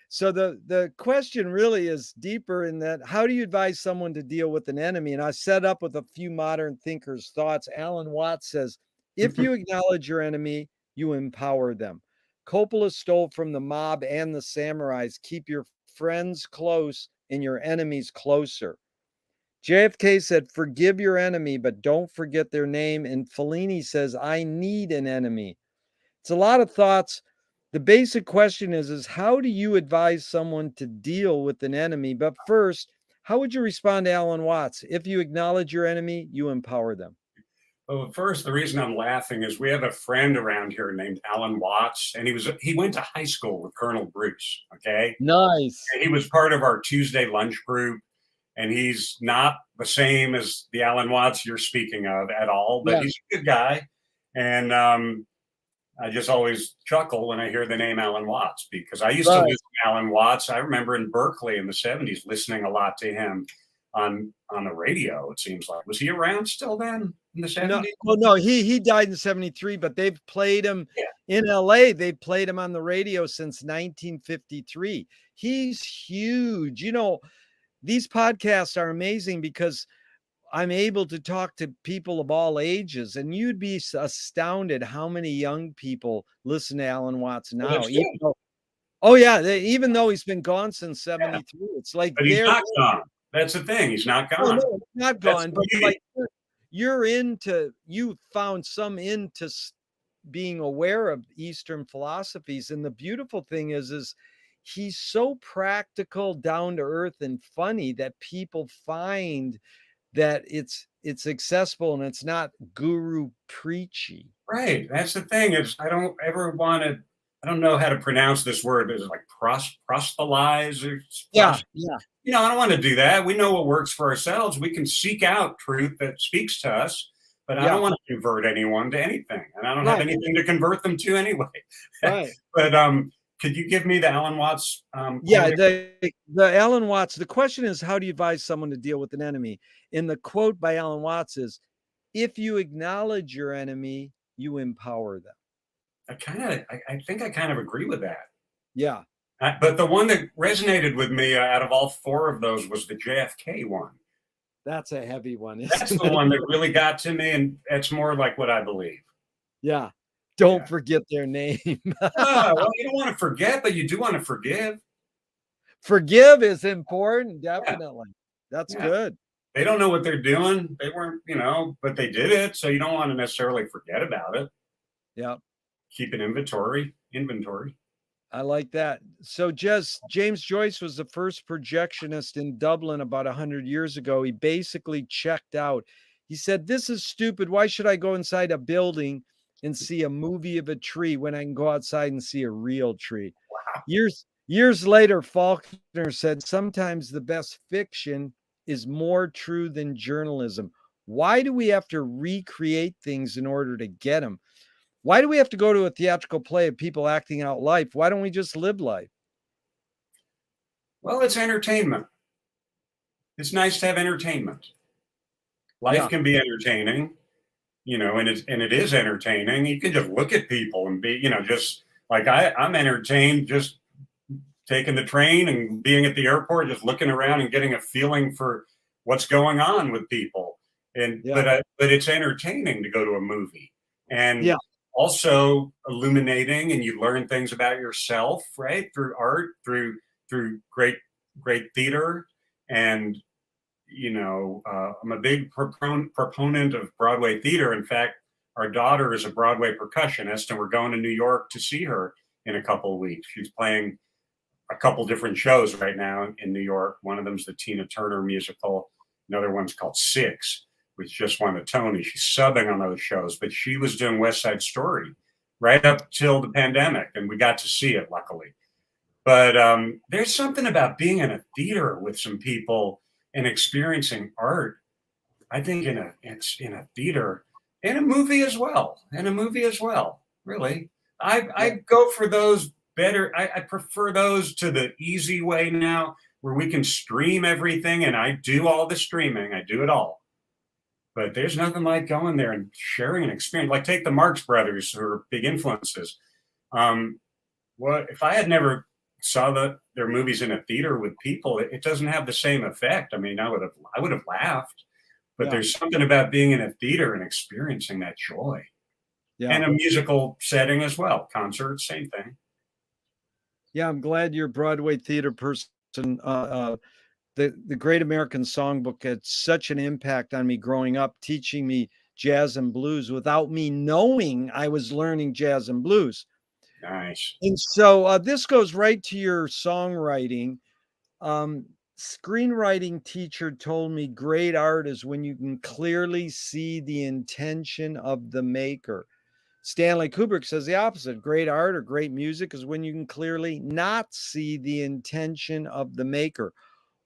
So the question really is deeper in that, how do you advise someone to deal with an enemy? And I set up with a few modern thinkers' thoughts. Alan Watts says, if you acknowledge your enemy, you empower them. Coppola stole from the mob and the samurais. Keep your friends close and your enemies closer. JFK said, "Forgive your enemy, but don't forget their name." And Fellini says, "I need an enemy." It's a lot of thoughts. The basic question is how do you advise someone to deal with an enemy? But first, how would you respond to Alan Watts? If you acknowledge your enemy, you empower them. Well, first, the reason I'm laughing is we have a friend around here named Alan Watts, and he went to high school with Colonel Bruce. Okay, Nice. and he was part of our Tuesday lunch group, and he's not the same as the Alan Watts you're speaking of at all, but Yeah, he's a good guy. And I just always chuckle when I hear the name Alan Watts because I used to right. listen to Alan Watts. I remember in Berkeley in the 70s listening a lot to him on the radio, it seems like. Was he around still then in the No, 70s? well, no, he died in 73, but they've played him Yeah. in LA. They've played him on the radio since 1953. He's huge. These podcasts are amazing because I'm able to talk to people of all ages, and you'd be astounded how many young people listen to Alan Watts Well, now. that's good. Oh yeah, even though he's been gone since Yeah. 73, it's like But he's not gone. That's the thing. He's not oh gone. no, it's not That's gone, the but beauty. like you found some into being aware of Eastern philosophies, and the beautiful thing is he's so practical, down to earth, and funny that people find that it's accessible and it's not guru preachy. Right. That's the thing is I don't ever want to. I don't know how to pronounce this word. Is it like proselytize or Yeah, yeah, I don't want to do that. We know what works for ourselves. We can seek out truth that speaks to us, but I don't yeah, want to convert anyone to anything, and I don't have right, anything to convert them to anyway. right. But could you give me the Alan Watts Yeah, quote? the Alan Watts, the question is, how do you advise someone to deal with an enemy? And the quote by Alan Watts is, "If you acknowledge your enemy, you empower them." I think I kind of agree with that. Yeah, But the one that resonated with me out of all four of those was the JFK one. that's a heavy one, That's isn't the it? one that really got to me, and it's more like what I believe. Yeah. Don't Yeah. forget their name. Well, you don't want to forget, but you do want to forgive. Forgive is important, Yeah, definitely. That's yeah. good. They don't know what they're doing. They weren't, but they did it. So you don't want to necessarily forget about it. Yeah. Keep an inventory. I like that. So, James Joyce was the first projectionist in Dublin about 100 years ago. He basically checked out. He said, "This is stupid. Why should I go inside a building and see a movie of a tree when I can go outside and see a real tree?" Years later, Faulkner said, "Sometimes the best fiction is more true than journalism. Why do we have to recreate things in order to get them? Why do we have to go to a theatrical play of people acting out life? Why don't we just live life?" Well, it's entertainment. It's nice to have entertainment. Life Yeah, can be entertaining, and it is entertaining. You can just look at people and be, just like I'm entertained just taking the train and being at the airport, just looking around and getting a feeling for what's going on with people. And yeah, but it's entertaining to go to a movie, yeah, and also illuminating, and you learn things about yourself, right, through art, through great theater, and I'm a big proponent of Broadway theater. In fact, our daughter is a Broadway percussionist, and we're going to New York to see her in a couple of weeks. She's playing a couple different shows right now in New York. One of them's the Tina Turner musical. Another one's called Six, which just won a Tony. She's subbing on those shows, but she was doing West Side Story right up till the pandemic, and we got to see it, luckily. But there's something about being in a theater with some people and experiencing art. I think it's in a theater, in a movie as well, really. I yeah, go for those better. I prefer those to the easy way now, where we can stream everything, and I do all the streaming. I do it all. But there's nothing like going there and sharing an experience. Like take the Marx Brothers, who are big influences. Um, what if I had never saw their movies in a theater with people? It doesn't have the same effect. I mean, I would have laughed, but yeah, there's something about being in a theater and experiencing that joy, yeah. and a musical setting as well. Concerts, same thing. Yeah, I'm glad you're a Broadway theater person. the Great American Songbook had such an impact on me growing up, teaching me jazz and blues without me knowing I was learning jazz and blues. Nice. And so this goes right to your songwriting. Um, Screenwriting teacher told me great art is when you can clearly see the intention of the maker. Stanley Kubrick says the opposite. Great art or great music is when you can clearly not see the intention of the maker.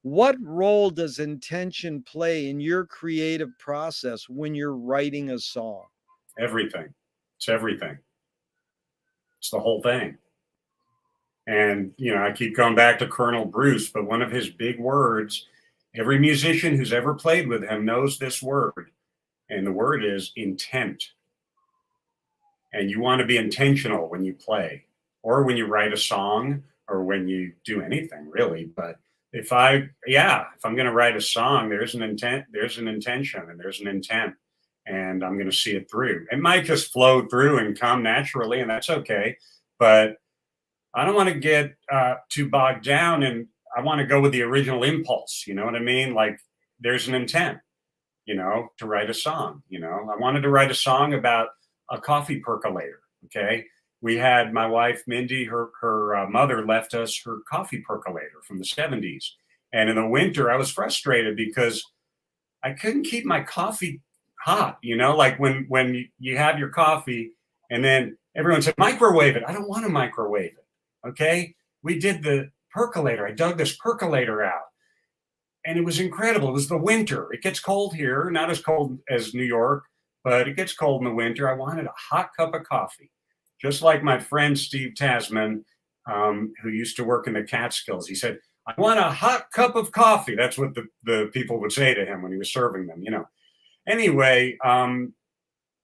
What role does intention play in your creative process when you're writing a song? Everything. It's everything. It's the whole thing. And, I keep going back to Colonel Bruce, but one of his big words, every musician who's ever played with him knows this word. And the word is intent. And you want to be intentional when you play or when you write a song or when you do anything really. But if I'm going to write a song, there's an intent, there's an intention, and there's an intent, and I'm going to see it through. It might just flow through and come naturally, and that's okay. But I don't want to get too bogged down, and I want to go with the original impulse. You know what I mean? Like there's an intent, to write a song. I wanted to write a song about a coffee percolator. Okay. We had my wife, Mindy, her mother left us her coffee percolator from the 70s. And in the winter, I was frustrated because I couldn't keep my coffee hot, like when you have your coffee and then everyone said, microwave it. I don't want to microwave it. Okay. We did the percolator. I dug this percolator out. And it was incredible. It was the winter. It gets cold here, not as cold as New York, but it gets cold in the winter. I wanted a hot cup of coffee, just like my friend Steve Tasman, who used to work in the Catskills. He said, I want a hot cup of coffee. That's what the people would say to him when he was serving them, Anyway,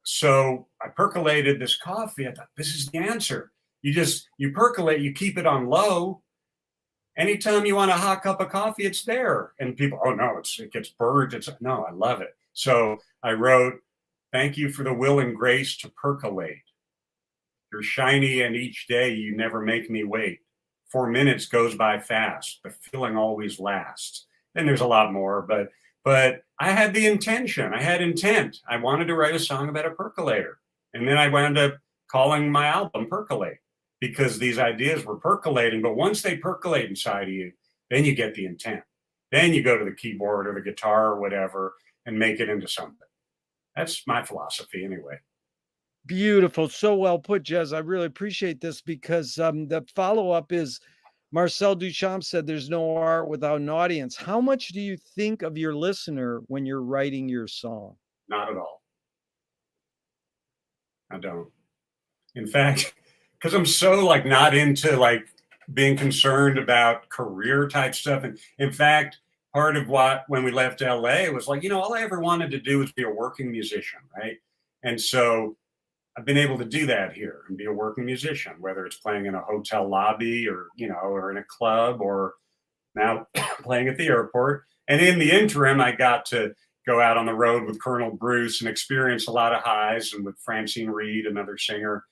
so I percolated this coffee. I thought, this is the answer. You percolate, you keep it on low. Anytime you want a hot cup of coffee, it's there. And people, oh no, it gets burned. No, I love it. So I wrote, thank you for the will and grace to percolate. You're shiny and each day you never make me wait. 4 minutes goes by fast. The feeling always lasts. Then there's a lot more, but I had the intention. I had intent. I wanted to write a song about a percolator. And then I wound up calling my album Percolate because these ideas were percolating. But once they percolate inside of you, then you get the intent. Then you go to the keyboard or the guitar or whatever and make it into something. That's my philosophy anyway. Beautiful. So well put, Jez. I really appreciate this because the follow-up is Marcel Duchamp said there's no art without an audience. How much do you think of your listener when you're writing your song? Not at all. I don't. In fact, because I'm so not into being concerned about career type stuff. And in fact, part of when we left LA was all I ever wanted to do was be a working musician, right? And so I've been able to do that here and be a working musician, whether it's playing in a hotel lobby or in a club or now playing at the airport. And in the interim, I got to go out on the road with Colonel Bruce and experience a lot of highs, and with Francine Reed, another singer.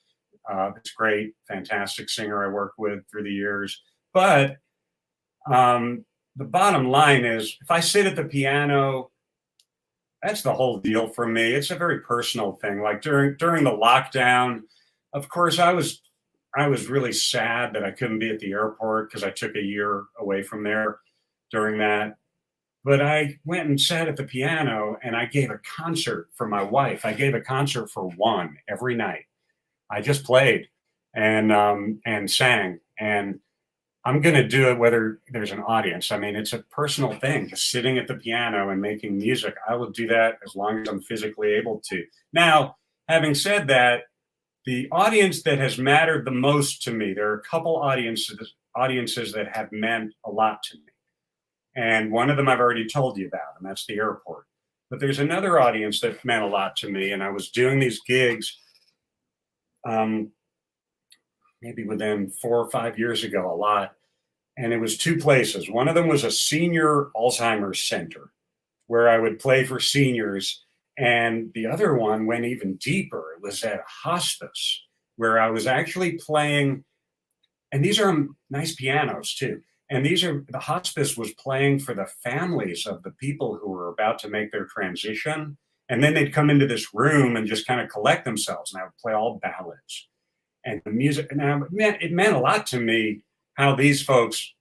It's great, fantastic singer I worked with through the years. But the bottom line is, if I sit at the piano, that's the whole deal for me. It's a very personal thing. Like during the lockdown, of course, I was really sad that I couldn't be at the airport because I took a year away from there during that. But I went and sat at the piano and I gave a concert for my wife. I gave a concert for one every night. I just played and sang, and I'm going to do it whether there's an audience. I mean, it's a personal thing, just sitting at the piano and making music. I will do that as long as I'm physically able to. Now, having said that, the audience that has mattered the most to me, there are a couple audiences that have meant a lot to me. And one of them I've already told you about, and that's the airport. But there's another audience that meant a lot to me, and I was doing these gigs maybe within 4 or 5 years ago, a lot. And it was two places. One of them was a senior Alzheimer's center where I would play for seniors. And the other one went even deeper. It was at a hospice where I was actually playing, and these are nice pianos too. And the hospice was playing for the families of the people who were about to make their transition. And then they'd come into this room and just kind of collect themselves. And I would play all ballads and the music. And it meant a lot to me how these folks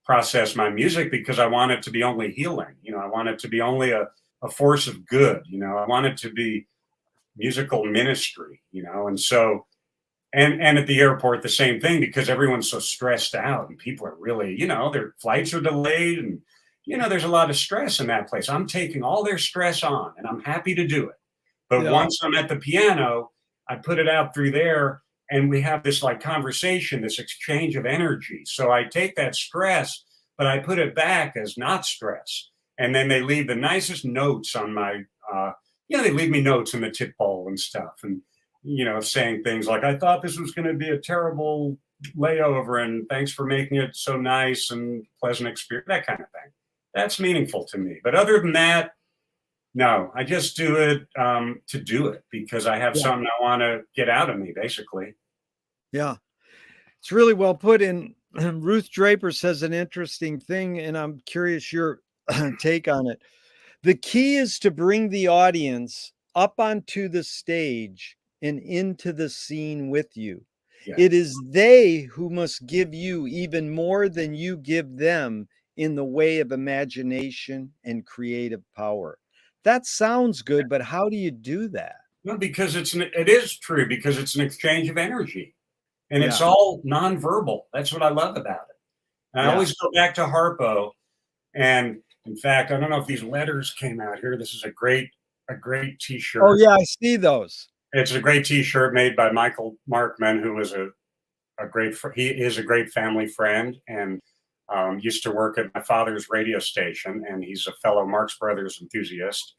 process my music, because I want it to be only healing. I want it to be only a force of good. I want it to be musical ministry, and so and at the airport, the same thing, because everyone's so stressed out and people are really, their flights are delayed and, there's a lot of stress in that place. I'm taking all their stress on and I'm happy to do it. But Yeah. once I'm at the piano, I put it out through there and we have this like conversation, this exchange of energy. So I take that stress, but I put it back as not stress. And then they leave the nicest notes on my, they leave me notes in the tip bowl and stuff. And, saying things like, I thought this was going to be a terrible layover and thanks for making it so nice and pleasant experience, that kind of thing. That's meaningful to me. But other than that, no, I just do it to do it because I have Yeah. something I want to get out of me, basically. Yeah. It's really well put. And Ruth Draper says an interesting thing, and I'm curious your take on it. The key is to bring the audience up onto the stage and into the scene with you. Yeah. It is they who must give you even more than you give them in the way of imagination and creative power. That sounds good, but how do you do that? Well, because it is true, because it's an exchange of energy and it's Yeah, all nonverbal. That's what I love about it. And I yeah. always go back to Harpo. And in fact, I don't know if these letters came out here. This is a great Oh, t-shirt. yeah, I see those. It's a great t-shirt made by Michael Markman, who was he is a great family friend and used to work at my father's radio station. And he's a fellow Marx Brothers enthusiast,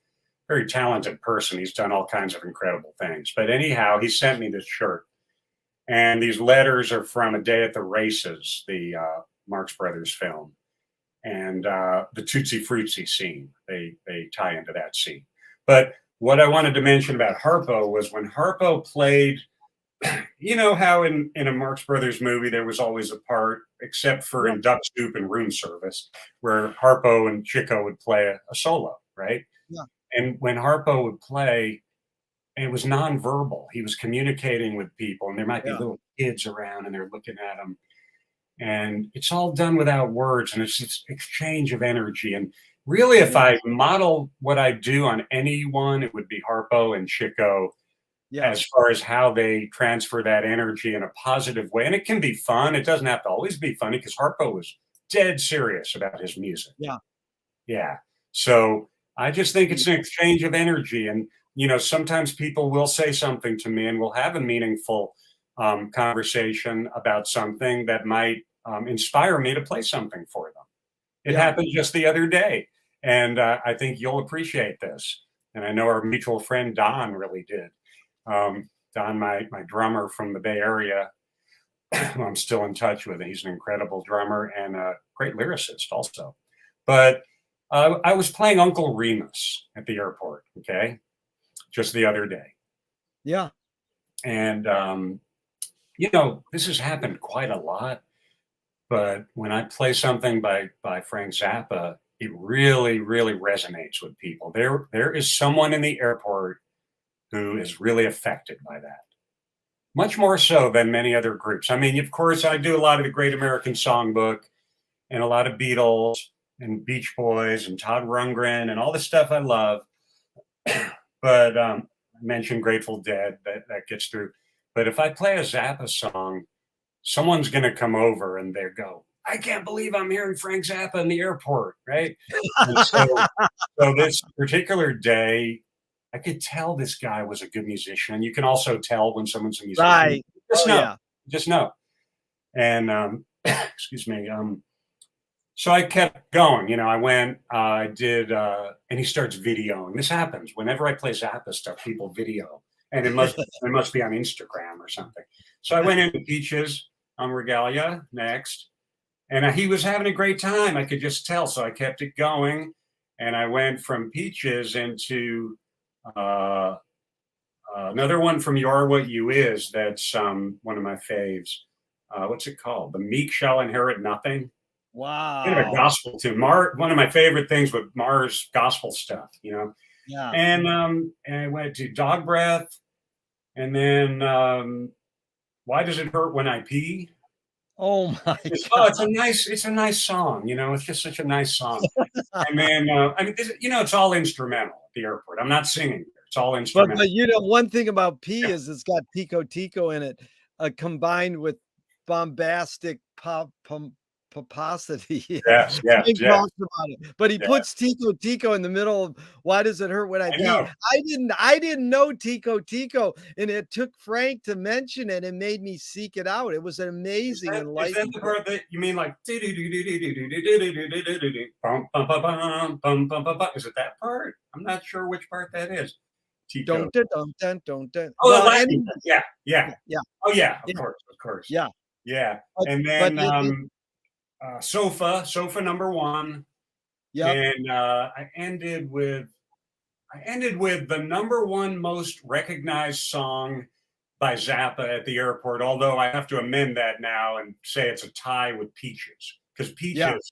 very talented person. He's done all kinds of incredible things. But anyhow, he sent me this shirt. And these letters are from A Day at the Races, the Marx Brothers film. And the Tootsie Fruitsy scene, they tie into that scene. But what I wanted to mention about Harpo was when Harpo played, how in a Marx Brothers movie, there was always a part, except for Yeah, in Duck Soup and Room Service, where Harpo and Chico would play a solo, right? yeah, And when Harpo would play, it was nonverbal. He was communicating with people, and there might be yeah, little kids around, and they're looking at him. And it's all done without words, and it's this exchange of energy. And really, if yeah, I model what I do on anyone, it would be Harpo and Chico, yeah, as far as how they transfer that energy in a positive way. And it can be fun. It doesn't have to always be funny, because Harpo was dead serious about his music. yeah. Yeah. So I just think it's an exchange of energy. And, sometimes people will say something to me and we'll have a meaningful conversation about something that might inspire me to play something for them. It Yeah. happened just the other day. And I think you'll appreciate this. And I know our mutual friend Don really did. Don, my drummer from the Bay Area, who I'm still in touch with. He's an incredible drummer and a great lyricist also. But I was playing Uncle Remus at the airport, okay, just the other day. Yeah. And, this has happened quite a lot. But when I play something by Frank Zappa, it really, really resonates with people. There is someone in the airport who is really affected by that. Much more so than many other groups. I mean, of course, I do a lot of the Great American Songbook and a lot of Beatles and Beach Boys and Todd Rundgren and all the stuff I love. But I mentioned Grateful Dead, that gets through. But if I play a Zappa song, someone's going to come over and they go, I can't believe I'm hearing Frank Zappa in the airport, right? And so this particular day, I could tell this guy was a good musician. You can also tell when someone's a musician. Right. Just Oh, know, yeah. just know. And excuse me. So I kept going. I went. I did, and he starts videoing. This happens whenever I play Zappa stuff. People video, and it must be on Instagram or something. So I went into Peaches on Regalia next, and he was having a great time. I could just tell. So I kept it going, and I went from Peaches into another one from You're What You Is. That's one of my faves. What's it called? The Meek Shall Inherit Nothing. kind of a Wow. gospel tune. One of my favorite things with Mars gospel stuff, you know. Yeah. And I went to Dog Breath, and then Why Does It Hurt When I Pee? Oh my It's God. it's a nice song, you know. It's just such a nice song. And then I mean, you know, it's all instrumental at the airport. I'm not singing there. It's all instrumental. But, you know, one thing about P is it's got Tico Tico in it, combined with bombastic pomposity. Yes, yes, Frank yes, talks about it, but he yeah. puts Tico Tico in the middle of "Why Does It Hurt When I I Pee?" know. I didn't know Tico Tico, and it took Frank to mention it and made me seek it out. It was an amazing, Is that enlightening the book. part that you mean like bum, bum, bum, bum, bum, bum, bum, bum? Is it that part? I'm not sure which part that is. Tico. Don't da dum dun don't dun. Oh, the Well, Latin any part. Yeah, yeah. yeah, Oh, yeah, of yeah, course, of course. yeah, Yeah. but And but then it Sofa number one. yep, And I ended with the number one most recognized song by Zappa at the airport, although I have to amend that now and say it's a tie with Peaches. Because yeah, Peaches,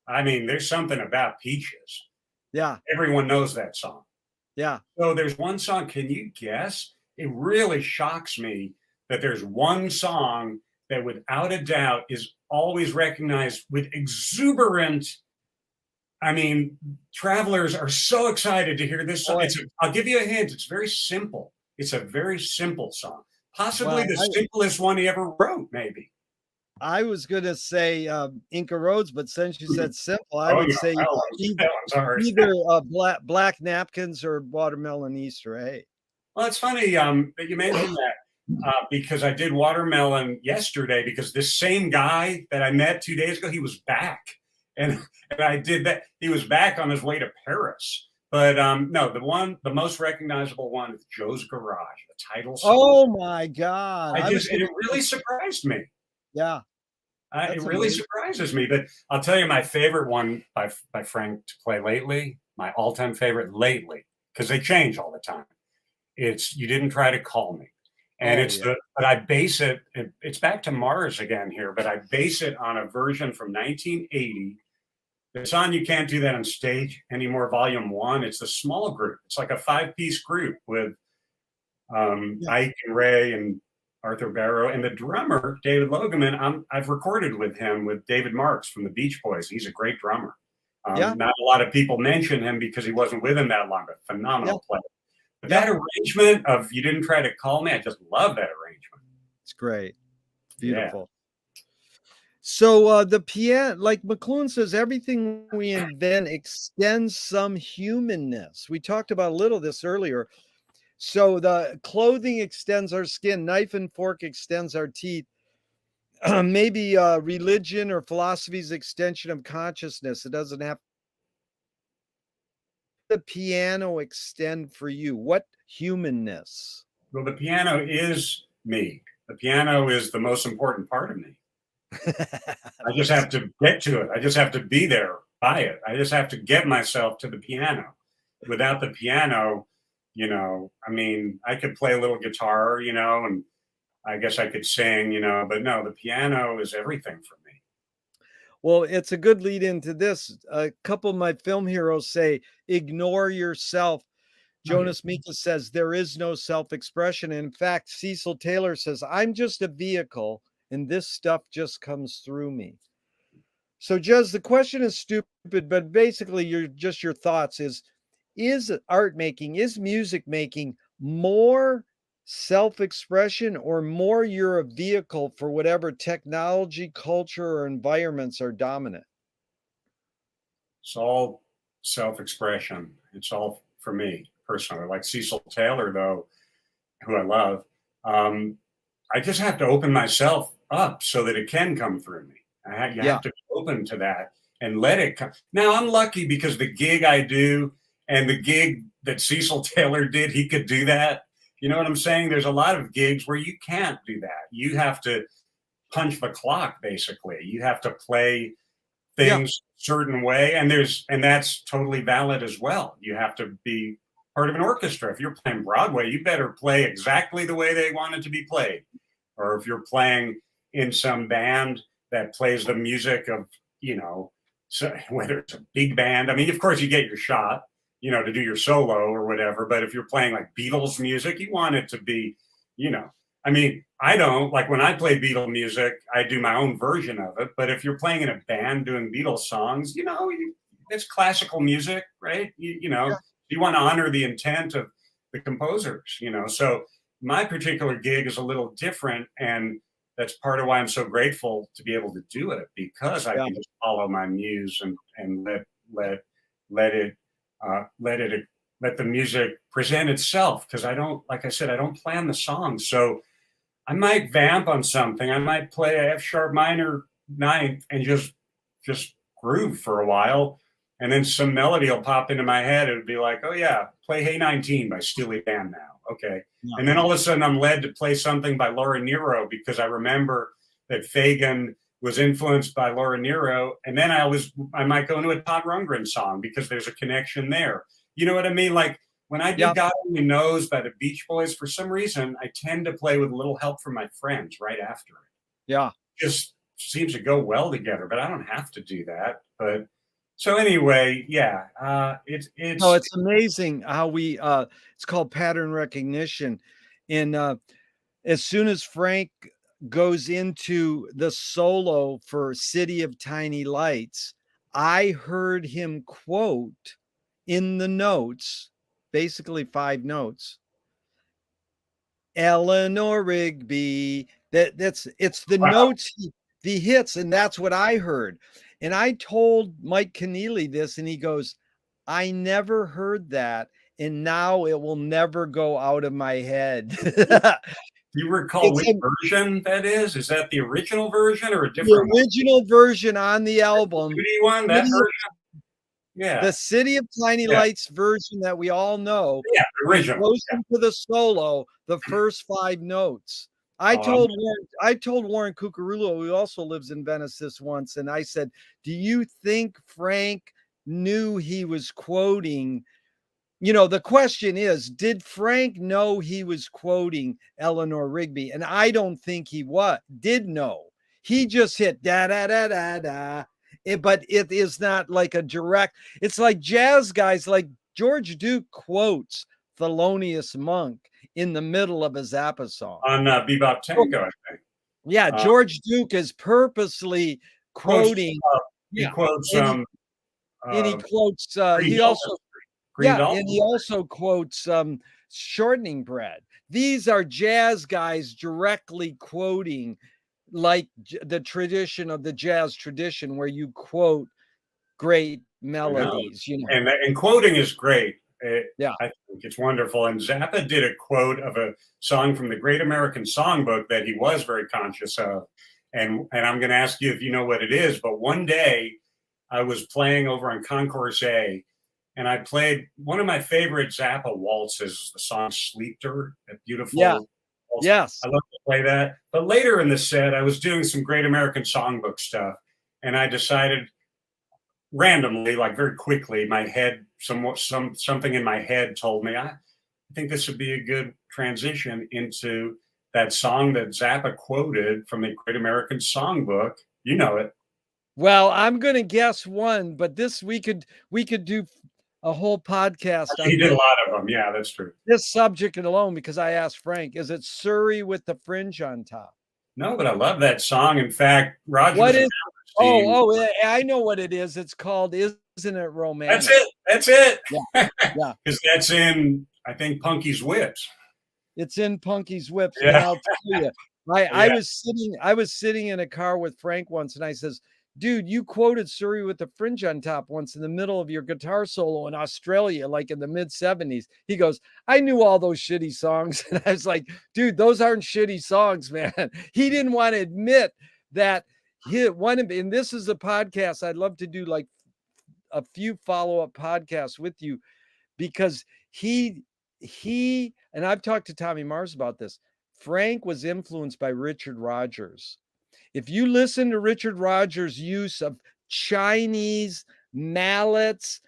I mean, there's something about Peaches. yeah, Everyone knows that song. yeah. So there's one song. Can you guess? It really shocks me that there's one song that, without a doubt, is always recognized with exuberant. I mean, travelers are so excited to hear this song. Boy, I'll give you a hint. It's very simple. It's a very simple song, possibly well, the simplest one he ever wrote, maybe. I was gonna say, Inca Roads, but since you said simple, I Oh would yeah, say, that one's hard. either, Black Napkins or Watermelon Easter Egg. Well, it's funny that you mentioned that because I did Watermelon yesterday because this same guy that I met 2 days ago, he was back. And, and I did that. He was back on his way to Paris. But no, the most recognizable one is Joe's Garage, the title song. Oh my god, I was And gonna it really surprised me. yeah, It that's really amazing. surprises me. But I'll tell you my favorite one by Frank to play lately, my all-time favorite lately, because they change all the time. It's You Didn't Try to Call Me. And Oh, yeah. but I base it's back to Mars again here, but I base it on a version from 1980. It's on You Can't Do That on Stage Anymore, Volume 1. It's a small group. It's like a 5-piece group with Yeah, Ike and Ray and Arthur Barrow. And the drummer, David Logeman, I've recorded with him with David Marks from the Beach Boys. He's a great drummer. yeah, Not a lot of people mention him because he wasn't with him that long, but yeah, phenomenal player. But yeah, that arrangement of You Didn't Try to Call Me, I just love that arrangement. it's great. Yeah. Beautiful. So, the piano, like McLuhan says, everything we invent extends some humanness. We talked about a little this earlier. So the clothing extends our skin, knife and fork extends our teeth. Maybe religion or philosophy's extension of consciousness. It doesn't have the piano extend for you. What humanness? Well, the piano is me. The piano is the most important part of me. I just have to get to it. I just have to be there by it. I just have to get myself to the piano. Without the piano, you know, I mean, I could play a little guitar, you know, and I guess I could sing, you know, but no, the piano is everything for me. Well, it's a good lead into this. A couple of my film heroes say, ignore yourself. Oh, yeah. Jonas Mekas says, there is no self expression. In fact, Cecil Taylor says, I'm just a vehicle and this stuff just comes through me. So, Jez, the question is stupid, but basically, your thoughts is art making, is music making more self-expression or more you're a vehicle for whatever technology, culture, or environments are dominant? It's all self expression. It's all for me personally. Like Cecil Taylor, though, who I love, um, I just have to open myself up so that it can come through me. You Yeah, have to be open to that and let it come. Now, I'm lucky because the gig I do and the gig that Cecil Taylor did, he could do that. You know what I'm saying? There's a lot of gigs where you can't do that. You have to punch the clock, basically. You have to play yeah, things certain way, and that's totally valid as well. You have to be part of an orchestra. If you're playing Broadway, you better play exactly the way they want it to be played. Or if you're playing in some band that plays the music of you know, so whether it's a big band, I mean, of course you get your shot, to do your solo or whatever. But if you're playing like Beatles music, you want it to be, you know, I mean, I don't like when I play Beatles music, I do my own version of it. But if you're playing in a band doing Beatles songs, it's classical music, right? You want to honor the intent of the composers, So my particular gig is a little different, and that's part of why I'm so grateful to be able to do it, because I Yeah. can just follow my muse and let it let it let the music present itself. Because I don't, like I said, I don't plan the song, so I might vamp on something. I might play a F sharp minor ninth and just groove for a while, and then some melody will pop into my head. It would be like, oh yeah, play Hey 19 by Steely Dan now. Okay. Yeah. And then all of a sudden I'm led to play something by Laura Nyro because I remember that Fagan was influenced by Laura Nyro. And then I might go into a Todd Rundgren song because there's a connection there. You know what I mean? Like when I do God Only Knows by the Beach Boys, for some reason, I tend to play with a little help from my friends right after it. Yeah. Just seems to go well together, but I don't have to do that. But so anyway, yeah, it's amazing how we it's called pattern recognition. And as soon as Frank goes into the solo for City of Tiny Lights, I heard him quote in the notes, basically 5 notes, Eleanor Rigby. It's the notes the hits, and that's what I heard. And I told Mike Keneally this, and he goes, I never heard that, and now it will never go out of my head. Do you recall which version that is? Is that the original version or a different the original version on the album? One, that version? Yeah. The City of Tiny Lights version that we all know. Yeah, the original. Goes into the solo, the first 5 notes. I told Warren Cucurullo, who also lives in Venice, this once, and I said, do you think Frank knew he was quoting? The question is, did Frank know he was quoting Eleanor Rigby? And I don't think he did know. He just hit da da da da da. But it is not like a direct. It's like jazz guys like George Duke quotes Thelonious Monk in the middle of a Zappa song on Bebop Tango, I think. Yeah, George Duke is purposely quoting. He quotes. And he quotes. He also. And he also quotes Shortening Bread. These are jazz guys directly quoting, like the tradition of the jazz tradition, where you quote great melodies. And quoting is great. Yeah, I think it's wonderful. And Zappa did a quote of a song from the Great American Songbook that he was very conscious of. And I'm going to ask you if you know what it is. But one day I was playing over on Concourse A, and I played one of my favorite Zappa waltzes, the song Sleepter, a beautiful waltz. Yes. I love to play that. But later in the set, I was doing some Great American Songbook stuff, and I decided randomly, like very quickly, my head, something in my head told me, I think this would be a good transition into that song that Zappa quoted from the Great American Songbook. You know it. Well, I'm going to guess one, but this we could do a whole podcast. He did a lot of them. Yeah, that's true. This subject alone, because I asked Frank, is it Surrey with the Fringe on Top? No, but I love that song. In fact, Roger. What is? I know what it is. It's called "Isn't It Romantic?" That's it. Yeah, because that's in, I think, Punky's Whips. It's in Punky's Whips. Yeah. And I'll tell you, I was sitting in a car with Frank once, and I says, dude, you quoted Surrey with the Fringe on Top once in the middle of your guitar solo in Australia, like in the mid-70s. He goes, I knew all those shitty songs. And I was like, dude, those aren't shitty songs, man. He didn't want to admit that and this is a podcast. I'd love to do like a few follow-up podcasts with you, because he, and I've talked to Tommy Mars about this. Frank was influenced by Richard Rodgers. If you listen to Richard Rodgers' use of Chinese mallets,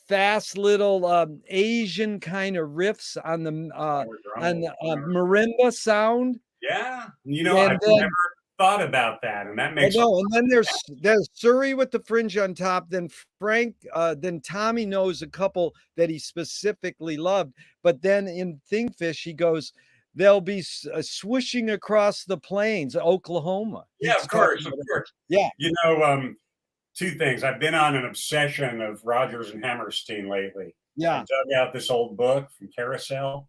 fast little Asian kind of riffs on the marimba sound. Yeah, I've never thought about that, and that I makes a know, and then there's Surrey with the fringe on top, then Frank, then Tommy knows a couple that he specifically loved, but then in Thingfish, he goes, "They'll be swooshing across the plains, Oklahoma." yeah, He's of talking course, of about it. course. Yeah, You know, two things. I've been on an obsession of Rodgers and Hammerstein lately. I yeah, dug out this old book from Carousel.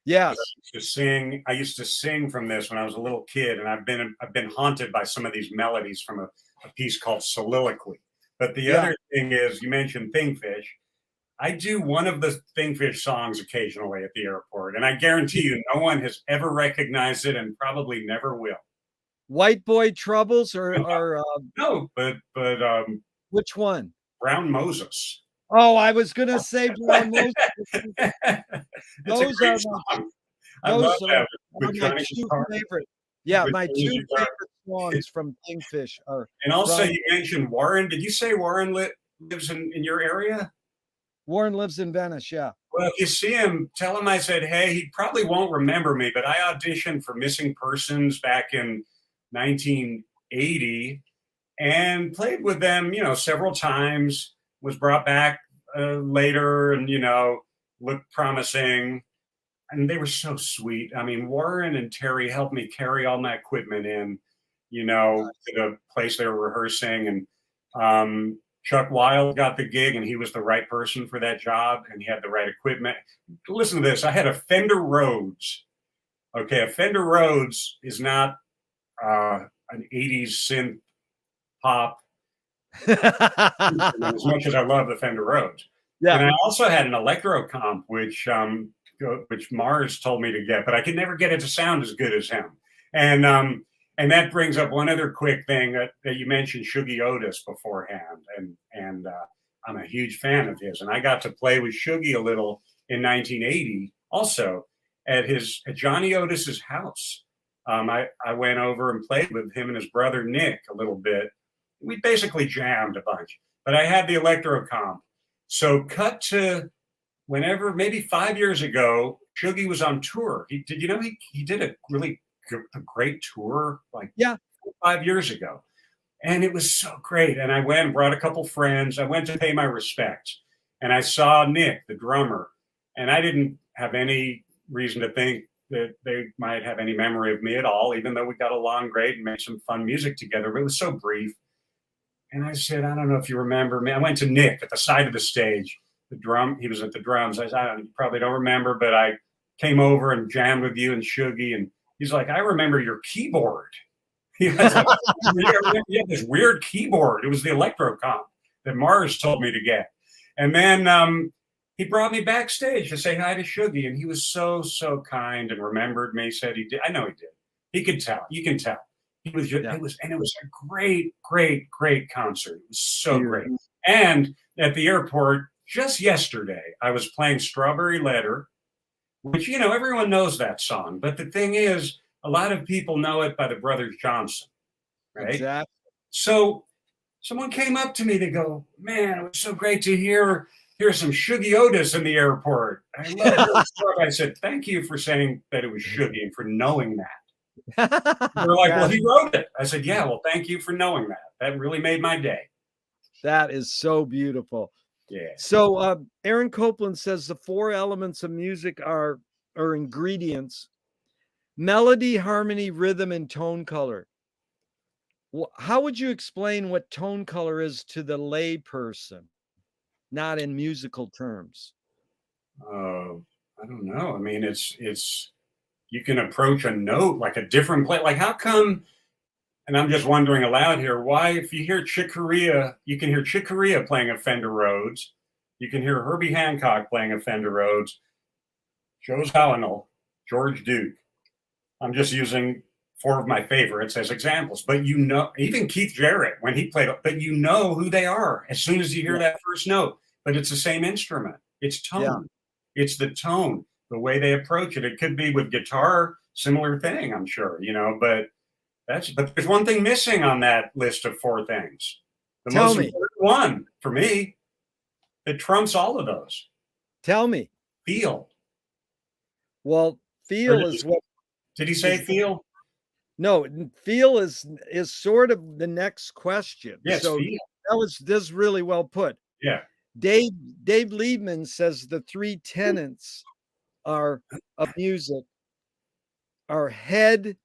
yes, I used to sing from this when I was a little kid, and I've been haunted by some of these melodies from a piece called Soliloquy. But the yeah. other thing is, you mentioned Thingfish. I do one of the Thingfish songs occasionally at the airport, and I guarantee you, no one has ever recognized it, and probably never will. White Boy Troubles or No, but which one? Brown Moses. Oh, I was gonna say Brown Moses. It's a Those are great my song. I love those that are with my Johnny 2 Guitar. favorite. Yeah, With my Johnny 2 Guitar. favorite songs from Kingfish are And also, from you mentioned Warren. Did you say Warren lives in your area? Warren lives in Venice, yeah. Well, if you see him, tell him I said, hey, he probably won't remember me, but I auditioned for Missing Persons back in 1980 and played with them, several times, was brought back later and, looked promising. And they were so sweet. I mean, Warren and Terry helped me carry all my equipment in, to the place they were rehearsing. And Chuck Wilde got the gig, and he was the right person for that job, and he had the right equipment. Listen to this. I had a Fender Rhodes. Okay, a Fender Rhodes is not an 80s synth pop as much as I love the Fender Rhodes. And Yeah. I also had an Electro Comp, which Mars told me to get, but I could never get it to sound as good as him. And that brings up one other quick thing that you mentioned, Shuggie Otis beforehand, and I'm a huge fan of his, and I got to play with Shuggie a little in 1980, also at Johnny Otis's house. I went over and played with him and his brother Nick a little bit. We basically jammed a bunch, but I had the Electro Comp. So cut to whenever, maybe 5 years ago, Shuggie was on tour. Did you know he did a really great tour like Yeah. 5 years ago, and it was so great. And I went and brought a couple friends. I went to pay my respects, and I saw Nick, the drummer, and I didn't have any reason to think that they might have any memory of me at all, even though we got along great and made some fun music together. But it was so brief. And I said, I don't know if you remember me. I went to Nick at the side of the stage. He was at the drums. I said, you probably don't remember, but I came over and jammed with you and Shuggie. And he's like, I remember your keyboard. He had this weird keyboard. It was the Electro Comp that Mars told me to get. And then he brought me backstage to say hi to Shuggie. And he was so, so kind and remembered me, said he did. I know he did. He could tell. You can tell. It was a great, great, great concert. It was so great. And at the airport just yesterday, I was playing Strawberry Letter, which, everyone knows that song. But the thing is, a lot of people know it by the Brothers Johnson, right? Exactly. So someone came up to me, they go, man, it was so great to hear some Shuggie Otis in the airport. I love your stuff. I said, thank you for saying that it was Shuggie and for knowing that. They're like, well, he wrote it. I said, yeah, well, thank you for knowing that. That really made my day. That is so beautiful. Yeah. So Aaron Copeland says the 4 elements of music are ingredients: melody, harmony, rhythm, and tone color. Well, how would you explain what tone color is to the lay person, not in musical terms? I don't know. I mean, it's you can approach a note like a different play. Like, how come? And I'm just wondering aloud here, why, if you hear Chick Corea, you can hear Chick Corea playing a Fender Rhodes. You can hear Herbie Hancock playing a Fender Rhodes. Joe Zawinul, George Duke. I'm just using 4 of my favorites as examples. But even Keith Jarrett, when he played, but you know who they are as soon as you hear that first note. But it's the same instrument. It's tone. Yeah. It's the tone, the way they approach it. It could be with guitar, similar thing, I'm sure, but there's one thing missing on that list of 4 things. The most important one for me that trumps all of those. Tell me. Feel. Well, feel is what. Did he say feel? No, feel is sort of the next question. Yes, So feel. this is really well put. Yeah. Dave Liebman says the three tenets are of music are head,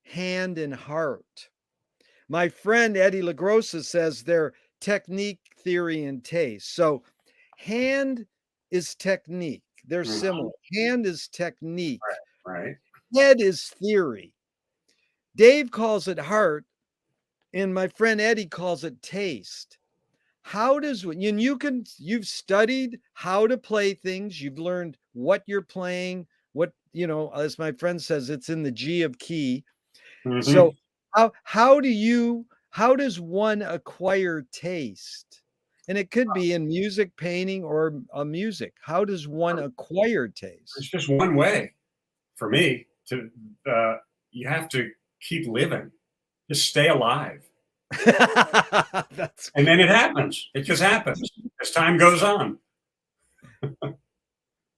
hand, and heart. My friend Eddie LaGrossa says they're technique, theory, and taste. So hand is technique. They're Mhm. similar. Hand is technique. Right. Head is theory. Dave calls it heart, and my friend Eddie calls it taste. How does you've studied how to play things, you've learned what you're playing, what as my friend says, it's in the G of key. Hmm. So how does one acquire taste? And it could be in music, painting, or music. How does one acquire It's taste? just one way for me to, uh, you have to keep living, just stay alive. That's And then it great. happens. It just happens as time goes on.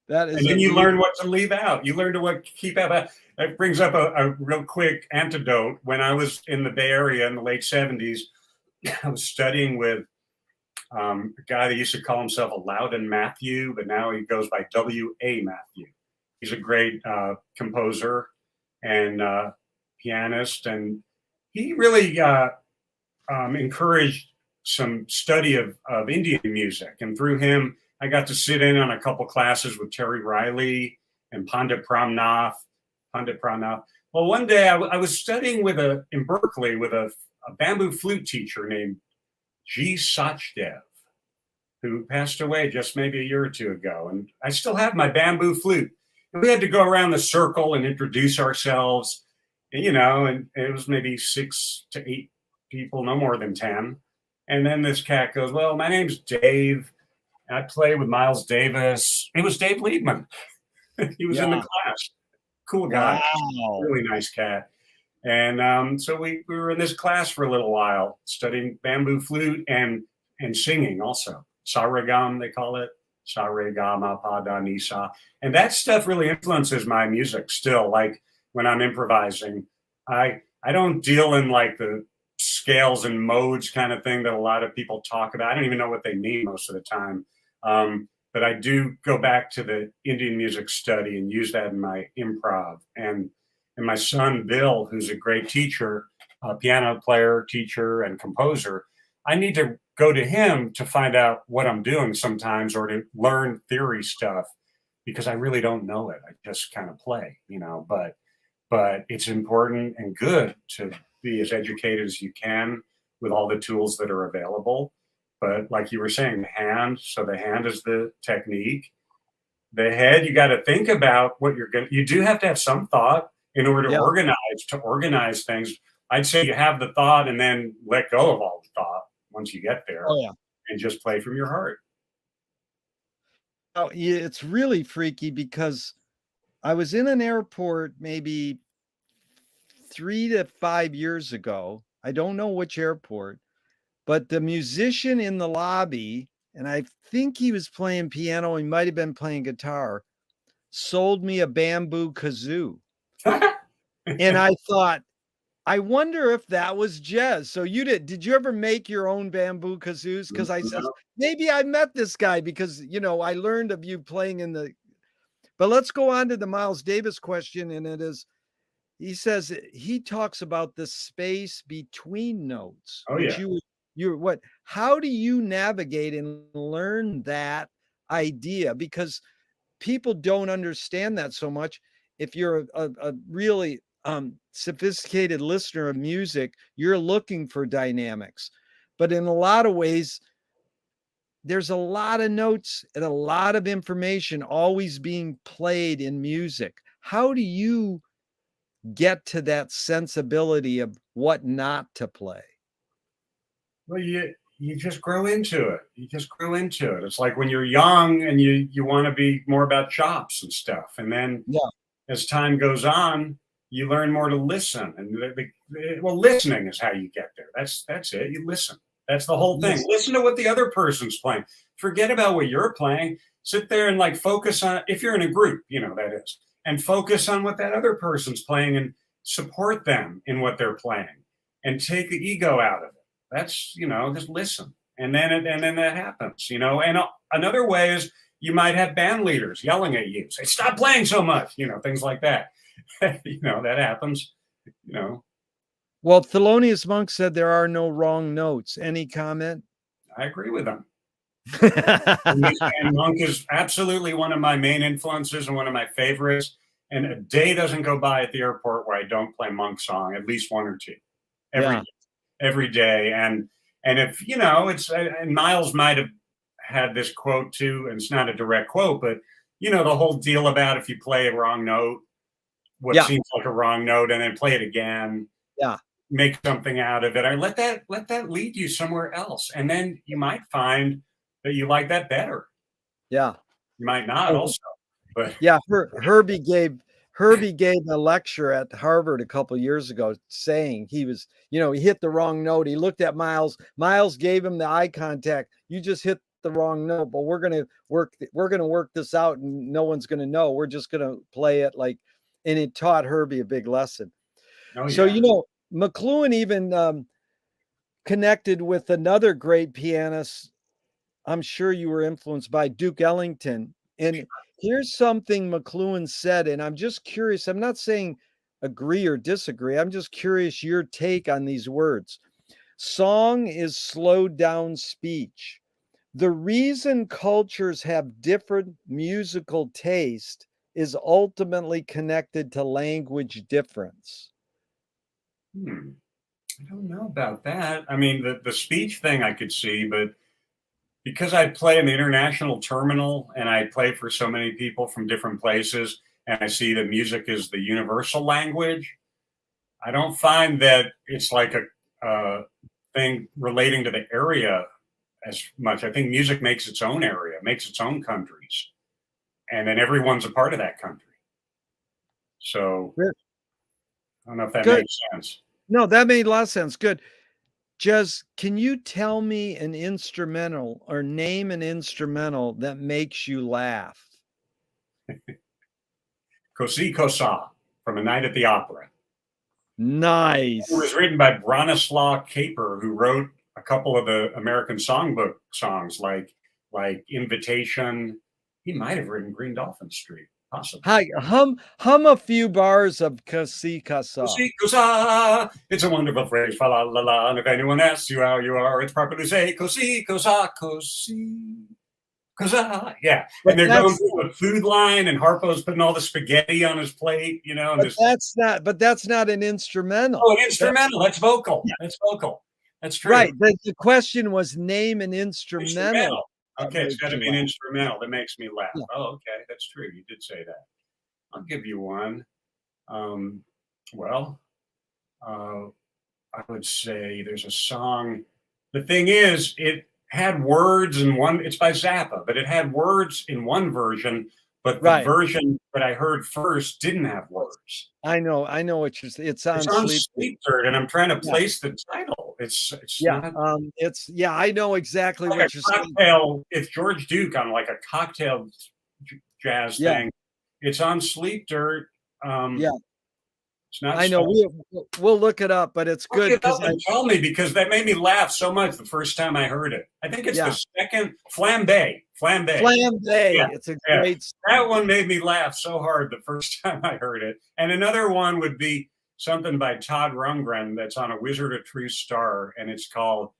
That And is a then you real learn what to leave out. You learn to what keep out. That brings up a real quick antidote. When I was in the Bay Area in the late 70s, I was studying with a guy that used to call himself a Loudon Matthew, but now he goes by W.A. Matthew. He's a great composer and pianist, and he really encouraged some study of Indian music. And through him, I got to sit in on a couple classes with Terry Riley and Pandit Pramnath. Well, one day I was studying in Berkeley with a bamboo flute teacher named G. Sachdev, who passed away just maybe a year or two ago. And I still have my bamboo flute. And we had to go around the circle and introduce ourselves. And it was maybe 6 to 8 people, no more than 10. And then this cat goes, "Well, my name's Dave. And I play with Miles Davis." It was Dave Liebman. He was in the yeah. class. Cool guy. Wow. Really nice cat. And so we were in this class for a little while, studying bamboo flute and singing also. Sarigam, they call it. Sarigama pada nisa. And that stuff really influences my music still. Like when I'm improvising, I don't deal in like the scales and modes kind of thing that a lot of people talk about. I don't even know what they mean most of the time. But I do go back to the Indian music study and use that in my improv. And my son Bill, who's a great teacher, a piano player, teacher, and composer, I need to go to him to find out what I'm doing sometimes, or to learn theory stuff, because I really don't know it. I just kind of play. But it's important and good to be as educated as you can with all the tools that are available. But like you were saying, the hand is the technique. The head, you got to think about what you do have to have some thought in order Yeah. to organize things. I'd say you have the thought and then let go of all the thought once you get there, Oh yeah. and just play from your heart. Oh, yeah, it's really freaky because I was in an airport maybe 3 to 5 years ago. I don't know which airport, but the musician in the lobby, and I think he was playing piano, he might have been playing guitar, sold me a bamboo kazoo. And I thought, I wonder if that was Jez. So did you ever make your own bamboo kazoos? Because I says, maybe I met this guy because I learned of you playing in the. But let's go on to the Miles Davis question. And it is, he says he talks about the space between notes, Oh which yeah. how do you navigate and learn that idea? Because people don't understand that so much. If you're a really sophisticated listener of music, you're looking for dynamics. But in a lot of ways, there's a lot of notes and a lot of information always being played in music. How do you get to that sensibility of what not to play? Well, you just grow into it. You just grow into it. It's like when you're young and you want to be more about chops and stuff, and then Yeah. as time goes on, you learn more to listen. And well, listening is how you get there. That's it. You listen. That's the whole thing. Yes. Listen to what the other person's playing. Forget about what you're playing. Sit there and like focus on, if you're in a group, that is, and focus on what that other person's playing, support them in what they're playing and take the ego out of it. That's, just listen. And then that happens, and another way is you might have band leaders yelling at you, say, stop playing so much, things like that. That happens, you know, Well, Thelonious Monk said there are no wrong notes. Any comment? I agree with them. And Monk is absolutely one of my main influences and one of my favorites. And a day doesn't go by at the airport where I don't play Monk song, at least one or two Yeah. every day. And if, it's, and Miles might have had this quote too, and it's not a direct quote, but, the whole deal about if you play a wrong note, what Yeah. seems like a wrong note, and then play it again. Yeah. Make something out of it. Or let that lead you somewhere else. And then you might find that you like that better. Yeah. You might not also. But yeah, Herbie gave a lecture at Harvard a couple years ago saying he was, he hit the wrong note. He looked at Miles. Miles gave him the eye contact. You just hit the wrong note, but we're going to work this out and no one's going to know. We're just going to play it like, and it taught Herbie a big lesson. oh, So, yeah. McLuhan even connected with another great pianist. I'm sure you were influenced by Duke Ellington. And here's something McLuhan said, and I'm just curious. I'm not saying agree or disagree. I'm just curious your take on these words. Song is slowed down speech. The reason cultures have different musical taste is ultimately connected to language difference. I don't know about that. I mean, the speech thing I could see, but because I play in the international terminal and I play for so many people from different places, and I see that music is the universal language, I don't find that it's like a thing relating to the area as much. I think music makes its own area, makes its own countries, and then everyone's a part of that country. So Good. I don't know if that Good. makes sense. No, that made a lot of sense. Good. Jez, can you tell me an instrumental or name an instrumental that makes you laugh? Cosi Cosa from A Night at the Opera. Nice. It was written by Bronislaw Kaper, who wrote a couple of the American songbook songs like Invitation. He might have written Green Dolphin Street, possibly. Hi, hum a few bars of Cosi Casa. Cosi Cosa, it's a wonderful phrase, fa la la la. And if anyone asks you how you are, it's proper to say Cosi Cosa, Cosi Cosa. Yeah, and they're going through a food line, and Harpo's putting all the spaghetti on his plate, and but that's not an instrumental. Oh, an instrumental. That's vocal. Yeah. That's vocal. That's true. Right. The question was name an instrumental. Okay, it's got to be an instrumental that makes me laugh. Yeah. Oh, okay, that's true. You did say that. I'll give you one. I would say there's a song. The thing is, it had words in one. It's by Zappa, but it had words in one version. But the version that I heard first didn't have words. I know what you're saying. It's on Sleep Dirt, and I'm trying to place the title. It's not, I know exactly like what you're saying. It's George Duke on like a cocktail jazz thing. It's on Sleep Dirt. It's not. I know. We'll look it up, but it's good because tell me, because that made me laugh so much the first time I heard it. I think it's the second Flambe. Yeah. It's a great. That one made me laugh so hard the first time I heard it. And another one would be something by Todd Rundgren that's on A Wizard, a True Star, and it's called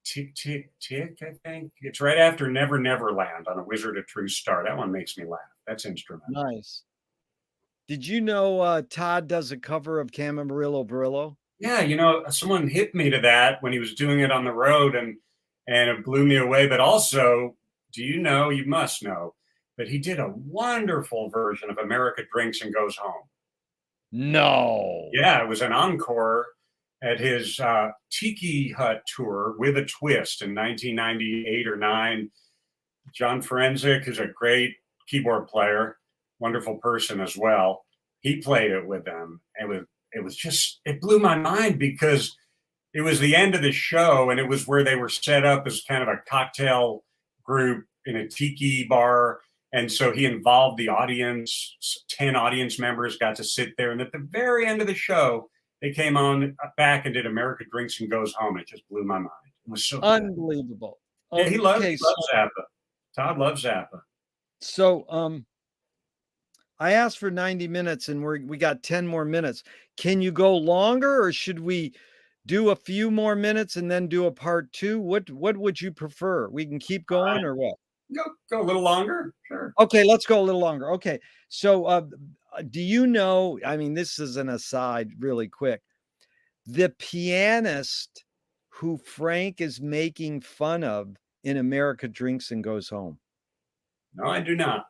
Tick, Tick, Tick, I think. It's right after Never Never Land on A Wizard, a True Star. That one makes me laugh. That's instrumental. Nice. Did you know Todd does a cover of Camarillo Brillo? Yeah, someone hit me to that when he was doing it on the road, and it blew me away. But also, you must know, that he did a wonderful version of America Drinks and Goes Home. No. Yeah, it was an encore at his Tiki Hut tour with a twist in 1998 or 9. John Forensic is a great keyboard player, wonderful person as well. He played it with them. It blew my mind because it was the end of the show, and it was where they were set up as kind of a cocktail group in a tiki bar. And so he involved the audience. 10 audience members got to sit there. And at the very end of the show, they came on back and did America Drinks and Goes Home. It just blew my mind. It was so Unbelievable. good. Yeah, he loves Okay, so Zappa. Todd loves Zappa. I asked for 90 minutes and we got 10 more minutes. Can you go longer, or should we do a few more minutes and then do a part 2? What would you prefer? We can keep going or what? Go a little longer. Sure. Okay, let's go a little longer. Okay. So do you know, I mean, this is an aside really quick. The pianist who Frank is making fun of in America Drinks and Goes Home. No, I do not.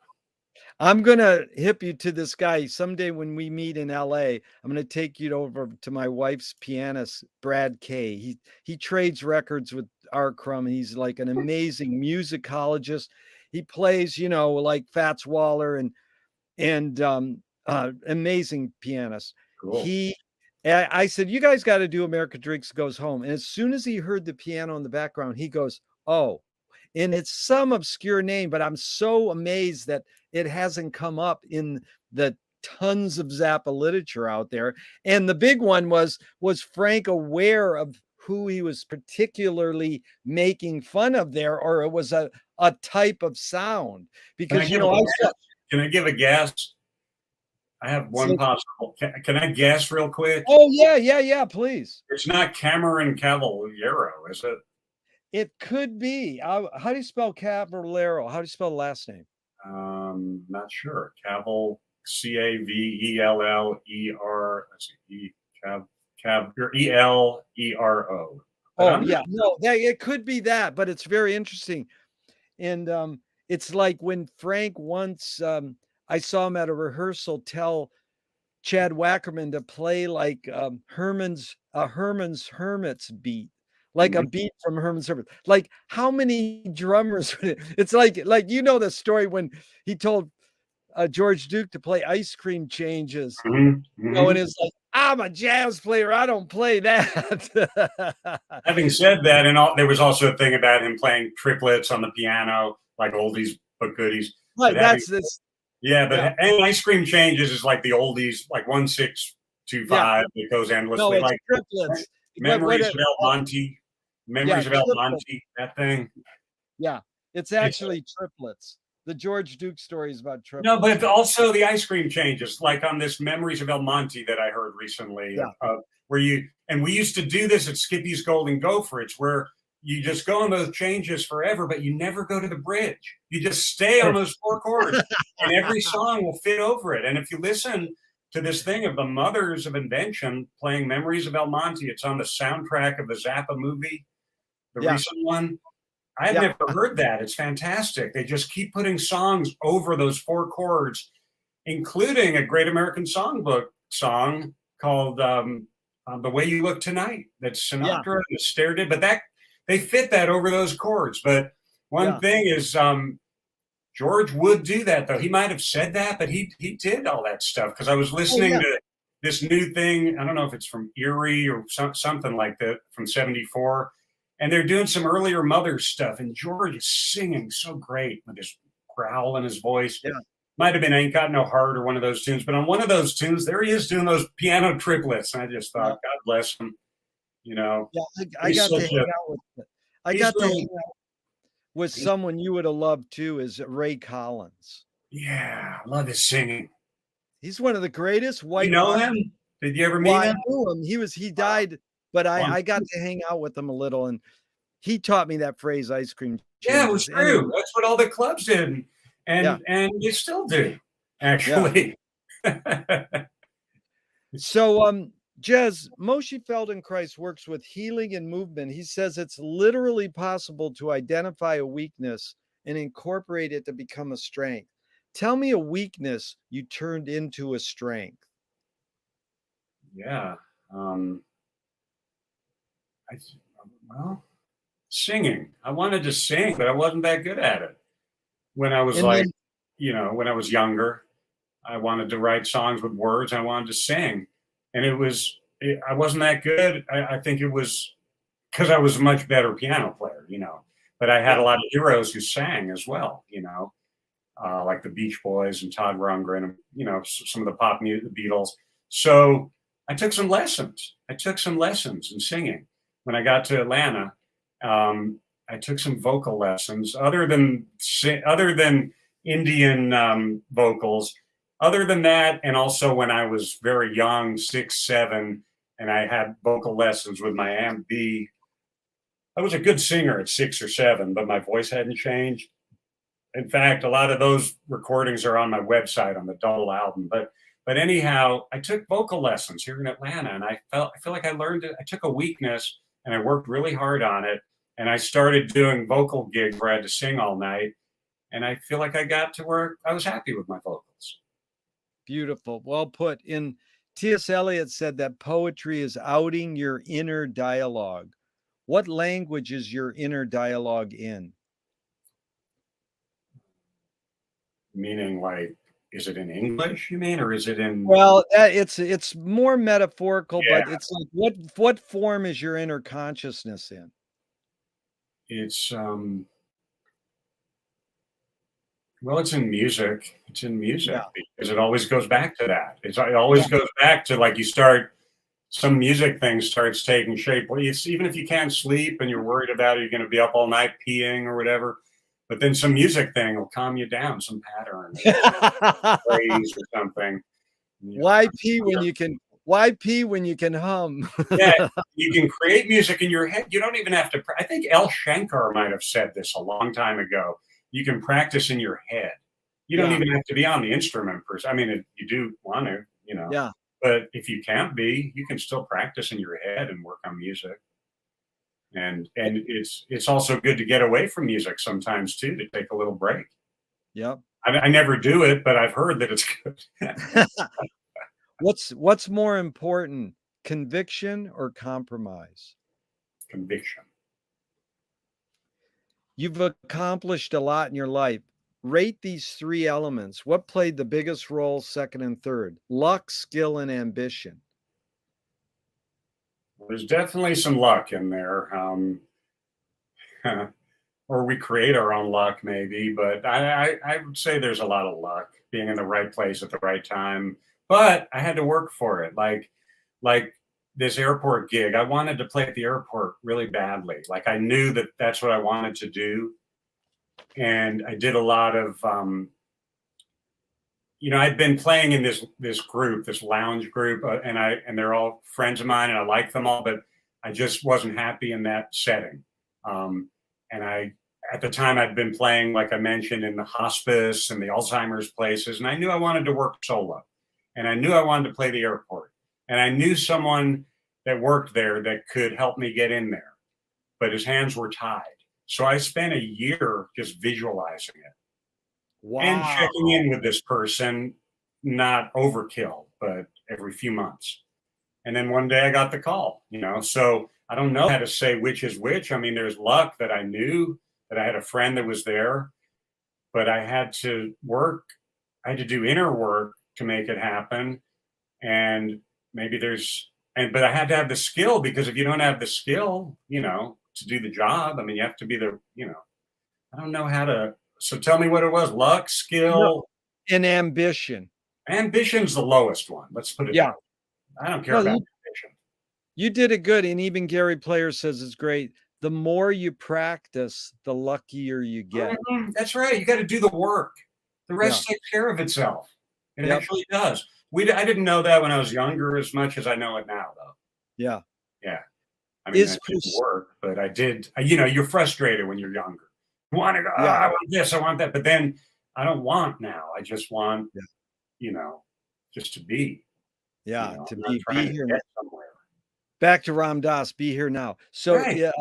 I'm going to hip you to this guy. Someday when we meet in LA, I'm going to take you over to my wife's pianist, Brad Kay. He trades records with R. Crumb. He's like an amazing musicologist. He plays, you know, like Fats Waller and amazing pianist. Cool. I said, you guys got to do America Drinks Goes Home. And as soon as he heard the piano in the background, he goes, oh, and it's some obscure name, but I'm so amazed that it hasn't come up in the tons of Zappa literature out there. And the big one was Frank aware of who he was particularly making fun of there, or it was a type of sound? Because, you know, can I give a guess? I have one possible. Can I guess real quick? Oh, yeah, please. It's not Cameron Cavallero, is it? It could be. How do you spell Cavallero? How do you spell the last name? Not sure. Cavell, Cavellero. Elero. Oh, yeah. No, it could be that, but it's very interesting. And it's like when Frank once, I saw him at a rehearsal tell Chad Wackerman to play like Herman's Hermits beat. Like a beat from Herman's Hermits. Like, how many drummers? It's like you know the story when he told George Duke to play Ice Cream Changes. You know, and it's like, I'm a jazz player. I don't play that. Having said that, there was also a thing about him playing triplets on the piano, like oldies but goodies. Right, and Ice Cream Changes is like the oldies, like 1-6-2-5. It goes endlessly. No, it's like triplets. Memories of El Monte. Memories of El Monte, that thing. Yeah, it's actually triplets. The George Duke story is about triplets. No, but also the Ice Cream Changes, like on this Memories of El Monte that I heard recently, where we used to do this at Skippy's Golden Gopher. It's where you just go on those changes forever, but you never go to the bridge. You just stay on those 4 chords, and every song will fit over it. And if you listen to this thing of the Mothers of Invention playing Memories of El Monte, it's on the soundtrack of the Zappa movie, the recent one. I've never heard that. It's fantastic. They just keep putting songs over those 4 chords, including a Great American Songbook song called The Way You Look Tonight. That's Sinatra and Astaire did, but they fit that over those chords. But one thing is George would do that, though. He might have said that, but he did all that stuff, because I was listening to this new thing. I don't know if it's from Erie or something like that, from 74. And they're doing some earlier Mothers stuff, and George is singing so great with his growl in his voice. Yeah. Might have been Ain't Got No Heart or one of those tunes, but on one of those tunes, there he is doing those piano triplets. And I just thought, God bless him. You know, I got to hang out with someone you would have loved too, is Ray Collins. Yeah, I love his singing. He's one of the greatest white. You know him? Did you ever meet him? I knew him. He died. But I got to hang out with him a little, and he taught me that phrase, ice cream changes. Yeah, it was true. That's what all the clubs did, and they still do, actually. Yeah. So, Jez, Moshe Feldenkrais works with healing and movement. He says it's literally possible to identify a weakness and incorporate it to become a strength. Tell me a weakness you turned into a strength. Yeah. Singing. I wanted to sing, but I wasn't that good at it. When I was when I was younger, I wanted to write songs with words. I wanted to sing, and I wasn't that good. I think it was because I was a much better piano player, but I had a lot of heroes who sang as well, like the Beach Boys and Todd Rundgren, and, some of the pop music, the Beatles. So I took some lessons. I took some lessons in singing. When I got to Atlanta, I took some vocal lessons. Other than Indian vocals, other than that, and also when I was very young, 6, 7, and I had vocal lessons with my Aunt B. I was a good singer at 6 or 7, but my voice hadn't changed. In fact, a lot of those recordings are on my website on the double album. But anyhow, I took vocal lessons here in Atlanta, and I feel like I learned it. I took a weakness and I worked really hard on it, and I started doing vocal gigs where I had to sing all night, and I feel like I got to where I was happy with my vocals. Beautiful. Well put. In T.S. Eliot said that poetry is outing your inner dialogue. What language is your inner dialogue in? Meaning, like, is it in English, you mean, or is it in? Well, it's more metaphorical, Yeah, but it's like what form is your inner consciousness in? it's well, it's in music. It's in music Yeah. because it always goes back to that. It always goes back to, like, you start some music thing starts taking shape. Well, it's even if you can't sleep and you're worried about it, you're going to be up all night peeing or whatever. But then some music thing will calm you down, some pattern, phrase or something. You know, Why pee when you can hum? yeah, you can create music in your head. You don't even have to. I think El Shankar might have said this a long time ago. You can practice in your head. You don't Yeah. even have to be on the instrument person. I mean, if you do want to. Yeah. But if you can't be, you can still practice in your head and work on music. And it's also good to get away from music sometimes too, to take a little break. Yep. I never do it, but I've heard that it's good. What's more important, conviction or compromise? Conviction. You've accomplished a lot in your life. Rate these 3 elements. What played the biggest role, second and third? Luck, skill, and ambition. There's definitely some luck in there. Or we create our own luck maybe, but I would say there's a lot of luck, being in the right place at the right time. But I had to work for it. Like this airport gig, I wanted to play at the airport really badly. Like, I knew that that's what I wanted to do, and I did a lot of I'd been playing in this group, this lounge group, and they're all friends of mine, and I like them all, but I just wasn't happy in that setting. And at the time, I'd been playing, like I mentioned, in the hospice and the Alzheimer's places, and I knew I wanted to work solo, and I knew I wanted to play the airport, and I knew someone that worked there that could help me get in there, but his hands were tied. So I spent a year just visualizing it and Wow. checking in with this person, not overkill, but every few months. And then one day I got the call. So I don't know how to say which is which. I mean, there's luck that I knew that I had a friend that was there, but I had to work. I had to do inner work to make it happen. And maybe but I had to have the skill, because if you don't have the skill, to do the job, I mean, you have to be I don't know how to. So tell me what it was: luck, No, skill, and ambition. ambition's the lowest one. Let's put it Yeah. that way. I don't care No, about you ambition. you did it good, and even Gary Player says it's great. The more you practice, the luckier you get. That's right. You got to do the work. The Yeah. rest takes care of itself. It Yep. actually does. I didn't know that when I was younger as much as I know it now, though. Yeah. Yeah. I mean, I Is didn't pers work, but I did. You're frustrated when you're younger. You want to go, Yeah. I want this, I want that. But then I don't want now. I just want, Yeah. you know, just to be. Yeah. I'm To not trying be to here get somewhere. back to Ram Dass, be here now. So, Right. yeah,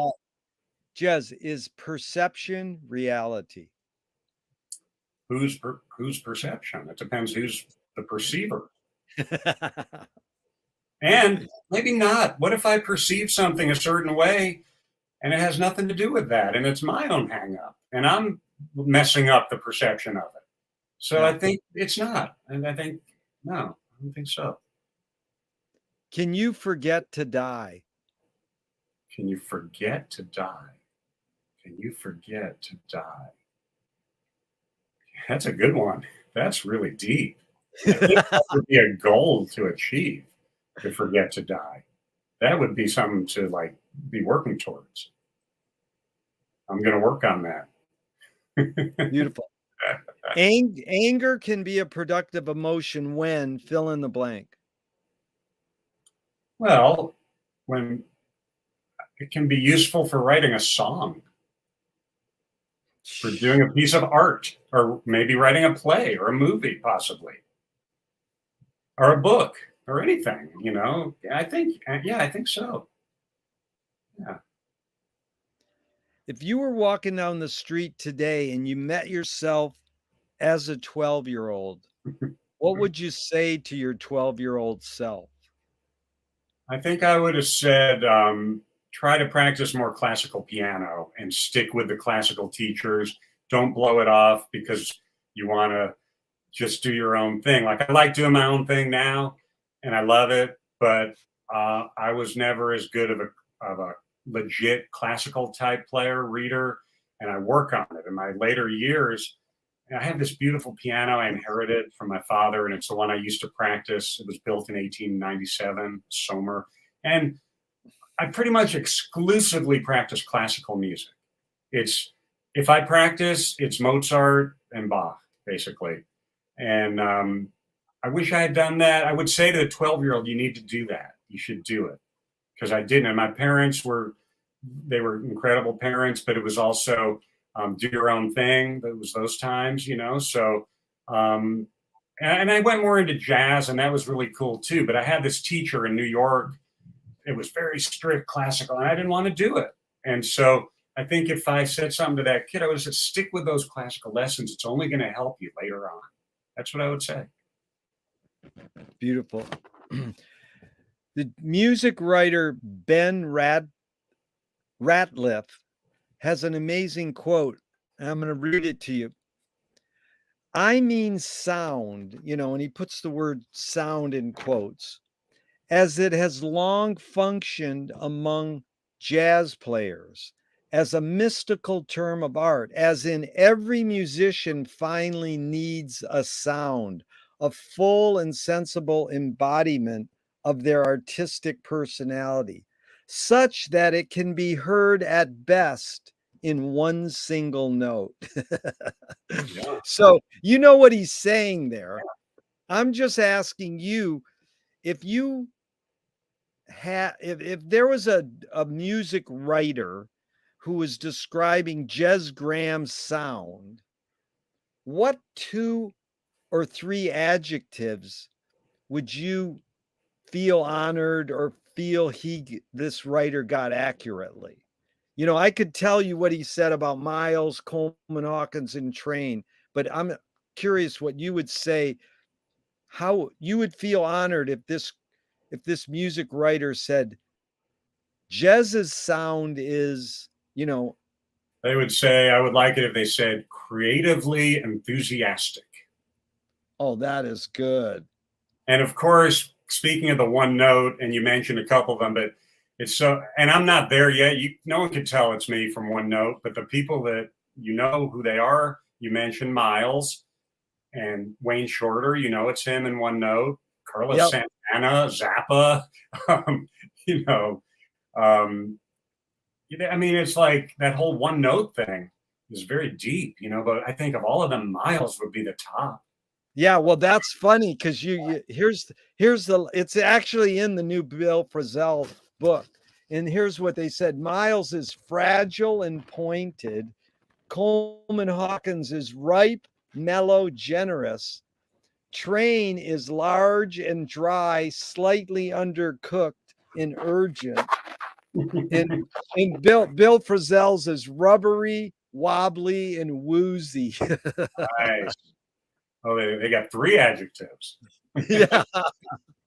Jez, is perception reality? Whose perception? It depends who's the perceiver. And maybe not. What if I perceive something a certain way and it has nothing to do with that, and it's my own hang up, and I'm messing up the perception of it? So I Yeah. think it's not. And I think, no, I don't think so. Can you forget to die? Can you forget to die? Can you forget to die? That's a good one. That's really deep. I think that would be a goal to achieve, to forget to die. That would be something to like be working towards. I'm going to work on that. Beautiful. Anger can be a productive emotion when fill in the blank. Well, when it can be useful for writing a song, for doing a piece of art, or maybe writing a play or a movie, possibly, or a book or anything, you know. Yeah, I think so. Yeah. If you were walking down the street today and you met yourself as a 12-year-old, what would you say to your 12-year-old self? I think I would have said, try to practice more classical piano and stick with the classical teachers. Don't blow it off because you want to just do your own thing. Like I like doing my own thing now, and I love it. But I was never as good of a legit classical type player reader, and I work on it in my later years. And I have this beautiful piano I inherited from my father, and it's the one I used to practice. It was built in 1897, Sommer, and I pretty much exclusively practice classical music. It's if I practice, it's Mozart and Bach, basically. And I wish I had done that. I would say to the 12-year-old, you need to do that. You should do it because I didn't. And my parents were, they were incredible parents, but it was also do your own thing. It was those times, you know. So, um, and I went more into jazz, and that was really cool too. But I had this teacher in New York. It was very strict classical, and I didn't want to do it. And so I think if I said something to that kid, I would say, stick with those classical lessons. It's only going to help you later on. That's what I would say. Beautiful. The music writer Ben Ratliff has an amazing quote, and I'm going to read it to you. I mean sound, and he puts the word sound in quotes, as it has long functioned among jazz players as a mystical term of art, as in every musician finally needs a sound, a full and sensible embodiment of their artistic personality, such that it can be heard at best in one single note. Yeah. So, you know what he's saying there. I'm just asking you if you if there was a music writer who was describing Jez Graham's sound, what 2 or 3 adjectives would you feel honored or feel this writer got accurately? I could tell you what he said about Miles, Coleman Hawkins, and Train, but I'm curious what you would say, how you would feel honored if this music writer said Jez's sound is, They would say, I would like it if they said creatively enthusiastic. oh, that is good. And of course, speaking of the one note, and you mentioned a couple of them, but it's so, and I'm not there yet. No one can tell it's me from one note, but the people that you know who they are, you mentioned Miles and Wayne Shorter, it's him in one note. Carlos Yep. Santana, Zappa, um, you know, um, I mean, it's like that whole one note thing is very deep, but I think of all of them, Miles would be the top. Yeah, well, that's funny because here's the it's actually in the new Bill Frisell book. And here's what they said. Miles is fragile and pointed. Coleman Hawkins is ripe, mellow, generous. Train is large and dry, slightly undercooked and urgent. And Bill Frisell's is rubbery, wobbly, and woozy. Nice. Oh, they got 3 adjectives. Yeah.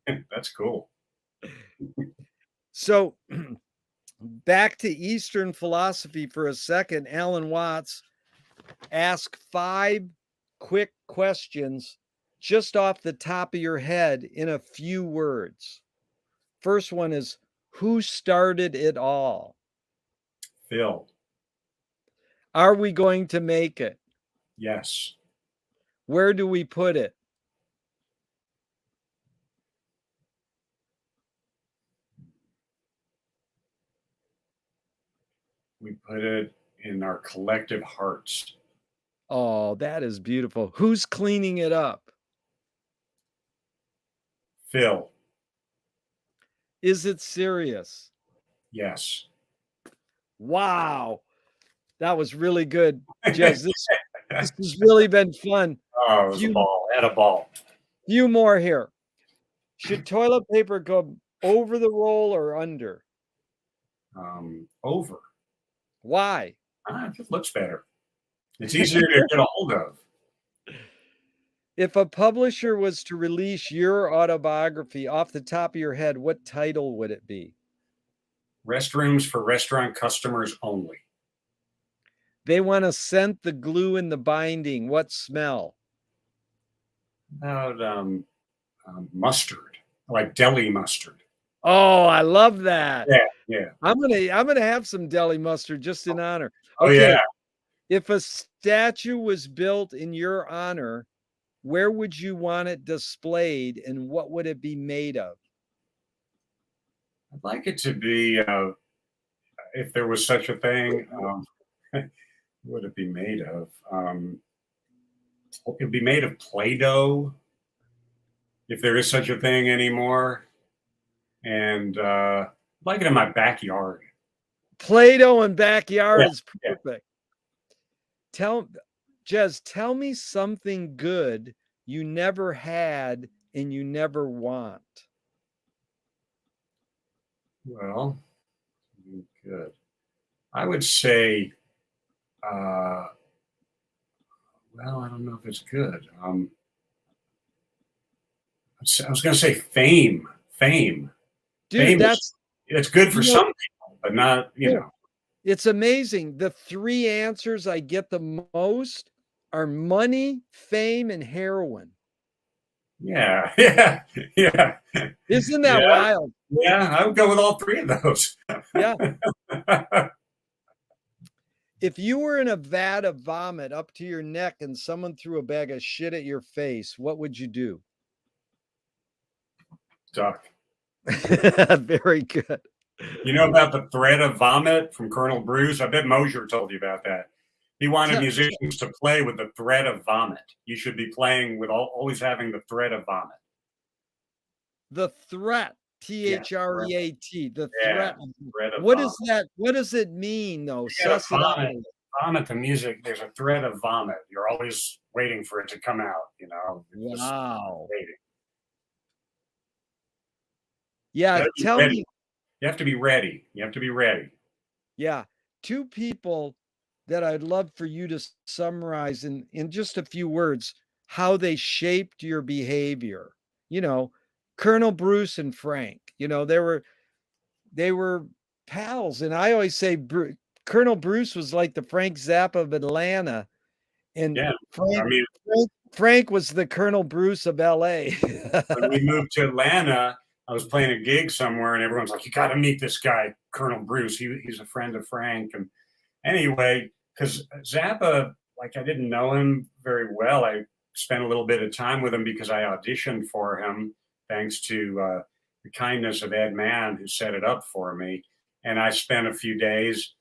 That's cool. So back to Eastern philosophy for a second. Alan Watts asked 5 quick questions just off the top of your head in a few words. First one is, who started it all? Phil. Are we going to make it? Yes. Where do we put it? We put it in our collective hearts. Oh, that is beautiful. Who's cleaning it up? Phil, Is it serious? yes. Wow. That was really good. Jez, this has really been fun. Oh, it was a Few ball. Had a ball. few more here. Should toilet paper go over the roll or under? Over. Why? It just looks better. It's easier to get a hold of. If a publisher was to release your autobiography off the top of your head, what title would it be? Restrooms for restaurant customers only. They want to scent the glue in the binding. What smell? About mustard, like deli mustard. Oh, I love that. Yeah, yeah. I'm gonna have some deli mustard just in honor. Oh, yeah. Okay, if a statue was built in your honor, where would you want it displayed and what would it be made of? I'd like it to be, if there was such a thing, what would it be made of? It'd be made of Play-Doh, if there is such a thing anymore. And I'd like it in my backyard. Play-Doh and backyard Yeah, is yeah. perfect. Jez, tell me something good you never had and you never want. Well, good. I would say, uh, well, I don't know if it's good. I was going to say fame. Fame. Dude, Fame is that's it's good for you know, some people, but not, it's amazing. The three answers I get the most are money, fame, and heroin. Yeah, yeah, yeah, Isn't that yeah, wild? yeah. I would go with all three of those. Yeah. If you were in a vat of vomit up to your neck and someone threw a bag of shit at your face, what would you do? Duck. Very good. You know about the threat of vomit from Colonel Bruce? I bet Mosier told you about that. He wanted Tell- musicians to play with the threat of vomit. You should be playing with always having the threat of vomit. The threat, Yeah, Threat, the yeah, threat. threat of What vomit. is that? What does it mean, though? You gotta Suss it out. vomit the music. There's a threat of vomit. You're always waiting for it to come out. Just Wow. waiting. Yeah, Gotta be tell ready. me. You have to be ready. You have to be ready. Yeah, two people that I'd love for you to summarize in just a few words how they shaped your behavior. You know, Colonel Bruce and Frank. They were pals, and I always say Colonel Bruce was like the Frank Zappa of Atlanta, and Yeah. I Frank mean, Frank was the Colonel Bruce of LA. when we moved to Atlanta, I was playing a gig somewhere, and everyone's like, "You got to meet this guy, Colonel Bruce. He's a friend of Frank." And anyway, because Zappa, like I didn't know him very well, I spent a little bit of time with him because I auditioned for him, thanks to the kindness of Ed Mann, who set it up for me. And I spent a few days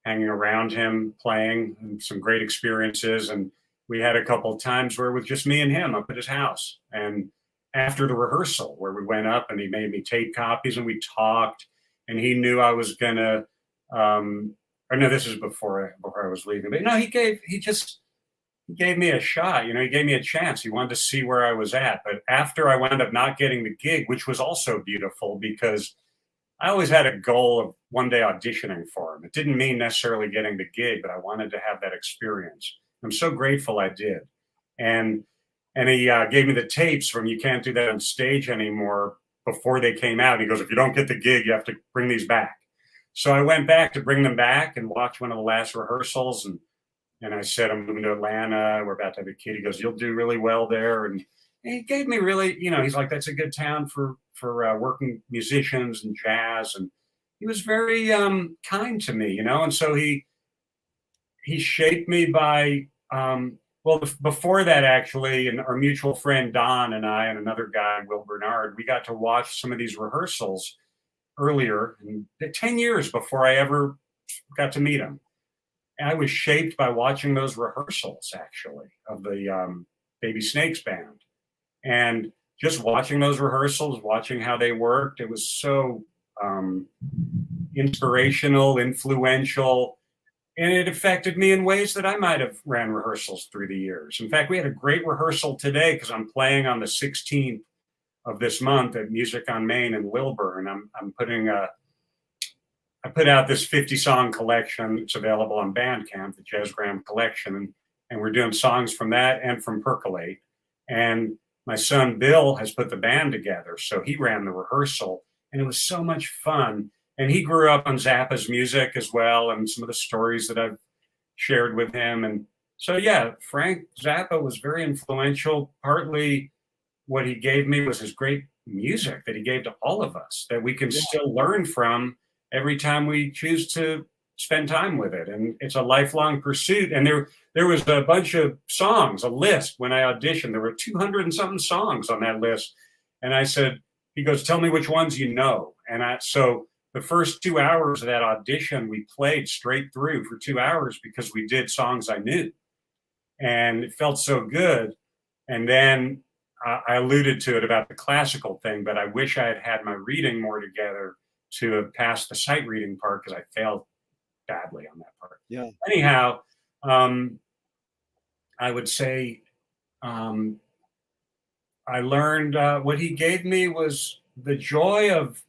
hanging around him, playing, and some great experiences. And we had a couple of times where it was just me and him up at his house. And after the rehearsal, where we went up and he made me tape copies and we talked, and he knew I was gonna. Or no, this is before I was leaving. But no, he gave me a shot. He gave me a chance. He wanted to see where I was at. But after I wound up not getting the gig, which was also beautiful because I always had a goal of one day auditioning for him. It didn't mean necessarily getting the gig, but I wanted to have that experience. I'm so grateful I did. And he gave me the tapes from "You Can't Do That on Stage Anymore" before they came out. He goes, "If you don't get the gig, you have to bring these back." So I went back to bring them back and watched one of the last rehearsals. And I said, "I'm moving to Atlanta. We're about to have a kid." He goes, "You'll do really well there." And he gave me really, he's like, "That's a good town for working musicians and jazz." And he was very kind to me. And so he shaped me by Well, before that, actually, and our mutual friend Don and I and another guy, Will Bernard, we got to watch some of these rehearsals earlier, and 10 years before I ever got to meet him. And I was shaped by watching those rehearsals, actually, of the Baby Snakes band. And just watching those rehearsals, watching how they worked, it was so inspirational, influential, and it affected me in ways that I might have ran rehearsals through the years. In fact, we had a great rehearsal today because I'm playing on the 16th of this month at Music on Main in Wilburn. I'm putting I put out this 50 song collection. It's available on Bandcamp, the Jez Graham collection, and we're doing songs from that and from Percolate. And my son Bill has put the band together, so he ran the rehearsal, and it was so much fun. And he grew up on Zappa's music as well, and some of the stories that I've shared with him. And so, yeah, Frank Zappa was very influential. Partly what he gave me was his great music that he gave to all of us that we can Yeah. still learn from every time we choose to spend time with it. And it's a lifelong pursuit. And there was a bunch of songs, a list when I auditioned. There were 200 and something songs on that list. And I said, he goes, tell me which ones you know. So the first 2 hours of that audition, we played straight through for 2 hours because we did songs I knew. And it felt so good. And then I alluded to it about the classical thing, but I wish I had had my reading more together to have passed the sight reading part because I failed badly on that part. Yeah. Anyhow, I would say I learned what he gave me was the joy of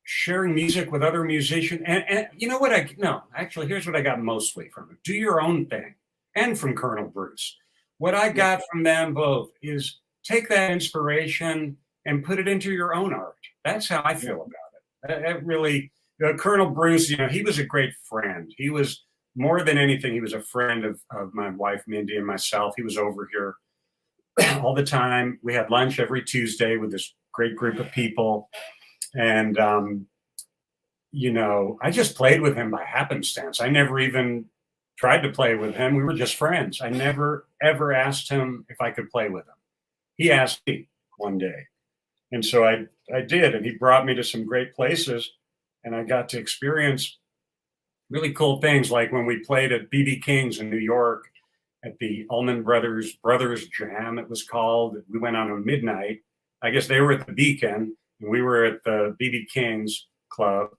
sharing music with other musicians. And you know what? Actually, here's what I got mostly from it. Do your own thing. And from Colonel Bruce. What I got from them both is take that inspiration and put it into your own art. That's how I feel about it. That really, Colonel Bruce, he was a great friend. He was more than anything, he was a friend of my wife, Mindy, and myself. He was over here all the time. We had lunch every Tuesday with this great group of people. And, I just played with him by happenstance. I never even tried to play with him. We were just friends. I never, ever asked him if I could play with him. He asked me one day. And so I did. And he brought me to some great places. And I got to experience really cool things, like when we played at BB King's in New York at the Allman Brothers Jam, it was called. We went on at midnight. I guess they were at the Beacon, and we were at the BB King's Club.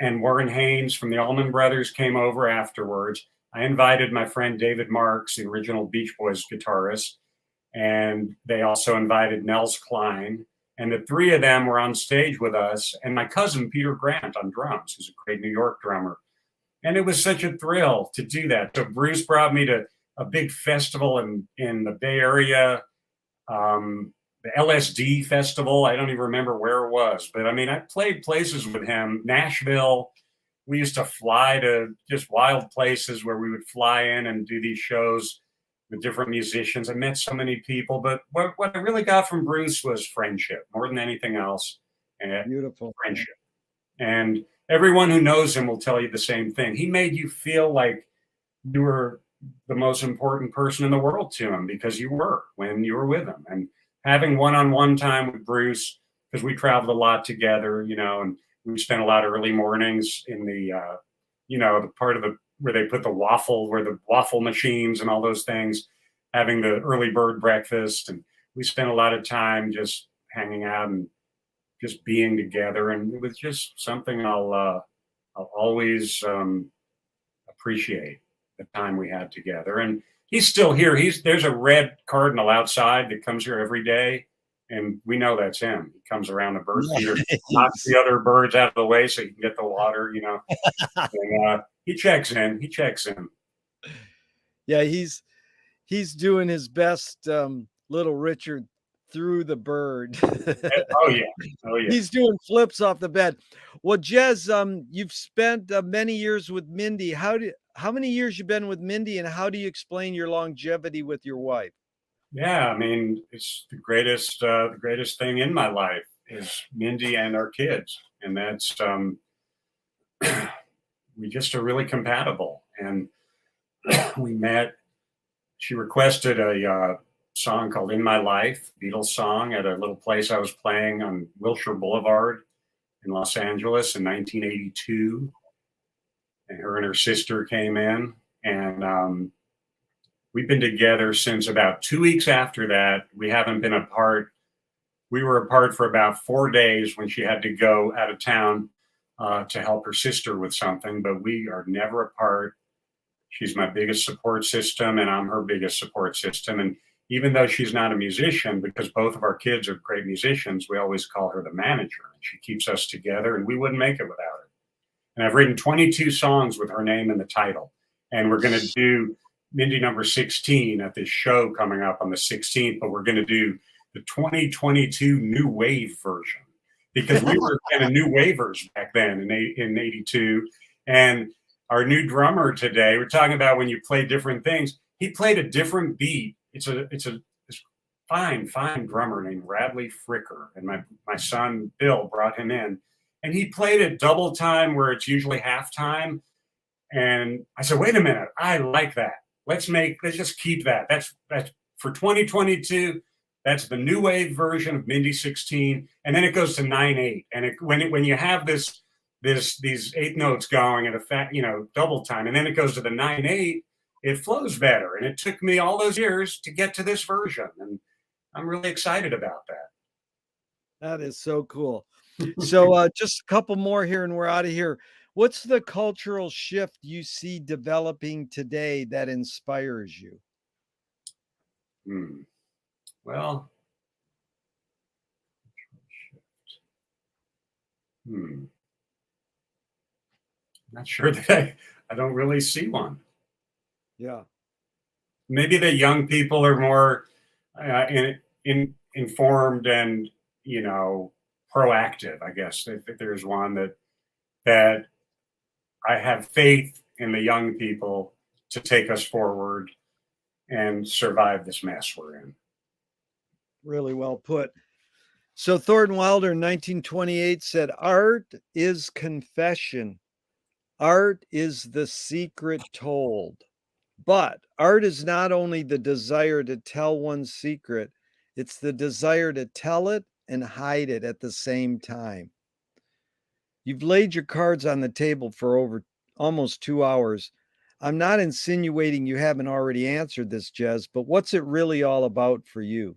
And Warren Haynes from the Allman Brothers came over afterwards. I invited my friend David Marks, the original Beach Boys guitarist, and they also invited Nels Cline. And the three of them were on stage with us, and my cousin Peter Grant on drums, who's a great New York drummer. And it was such a thrill to do that. So Bruce brought me to a big festival in the Bay Area, the LSD festival. I don't even remember where it was, but I mean, I played places with him. Nashville. We used to fly to just wild places where we would fly in and do these shows with different musicians. I met so many people, but what I really got from Bruce was friendship more than anything else. And Beautiful. friendship. And everyone who knows him will tell you the same thing. He made you feel like you were the most important person in the world to him because you were when you were with him. And having one-on-one time with Bruce, because we traveled a lot together, and we spent a lot of early mornings in the, the part of where they put the waffle machines and all those things, having the early bird breakfast. And we spent a lot of time just hanging out and just being together. And it was just something I'll always appreciate the time we had together. And he's still here. There's a red cardinal outside that comes here every day, and we know that's him. He comes around the bird feeder, knocks the other birds out of the way so he can get the water. And, he checks in. Yeah, he's doing his best, little Richard through the bird. Oh yeah, oh yeah. He's doing flips off the bed. Well, Jez, you've spent many years with Mindy. How many years you been with Mindy, and how do you explain your longevity with your wife? Yeah, I mean, it's the greatest thing in my life is Mindy and our kids, and that's we just are really compatible. And We met. She requested a song called "In My Life," Beatles song, at a little place I was playing on Wilshire Boulevard in Los Angeles in 1982. And her and her sister came in, and we've been together since about 2 weeks after that. We haven't been apart. We were apart for about 4 days when she had to go out of town to help her sister with something, but we are never apart. She's my biggest support system, and I'm her biggest support system. And even though she's not a musician, because both of our kids are great musicians, we always call her the manager. And she keeps us together, and we wouldn't make it without her. And I've written 22 songs with her name in the title. And we're going to do Mindy number 16 at this show coming up on the 16th, but we're going to do the 2022 new wave version, because we were kind of new wavers back then in 82. And our new drummer today, we're talking about when you play different things. He played a different beat. It's a fine drummer named Radley Fricker. And my son, Bill, brought him in. And he played it double time where it's usually halftime. And I said, wait a minute, I like that. Let's just keep that. That's for 2022. That's the new wave version of Mindy 16. And then it goes to 9/8. And when you have these 8 notes going at double time, and then it goes to the 9/8, it flows better. And it took me all those years to get to this version. And I'm really excited about that. That is so cool. So just a couple more here and we're out of here. What's the cultural shift you see developing today that inspires you? Well, not sure that I don't really see one. Yeah. Maybe the young people are more informed and proactive. I guess if there's one that I have faith in the young people to take us forward and survive this mess we're in. Really well put. So Thornton Wilder in 1928 said, art is confession. Art is the secret told. But art is not only the desire to tell one's secret, it's the desire to tell it and hide it at the same time. You've laid your cards on the table for over almost 2 hours. I'm not insinuating you haven't already answered this, Jez, but what's it really all about for you?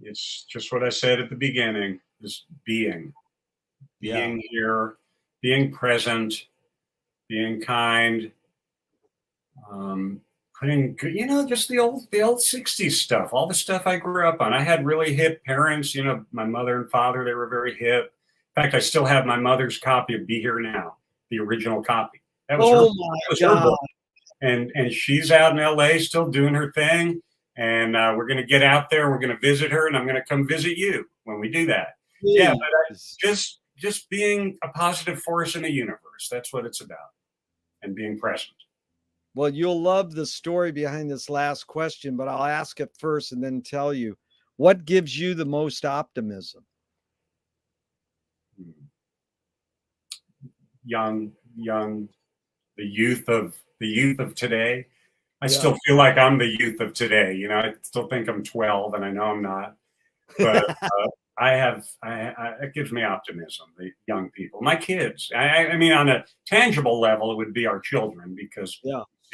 It's just what I said at the beginning, is being here, being present, being kind, putting, just the old 60s stuff, all the stuff I grew up on. I had really hip parents, my mother and father, they were very hip. In fact, I still have my mother's copy of Be Here Now, the original copy. That was her book. And she's out in LA still doing her thing. And we're going to get out there. We're going to visit her, and I'm going to come visit you when we do that. Please. Yeah, but just being a positive force in the universe. That's what it's about, and being present. Well, you'll love the story behind this last question, but I'll ask it first and then tell you, what gives you the most optimism? Young, the youth of today. I still feel like I'm the youth of today. I still think I'm 12, and I know I'm not. But it gives me optimism. The young people, my kids. I mean, on a tangible level, it would be our children, because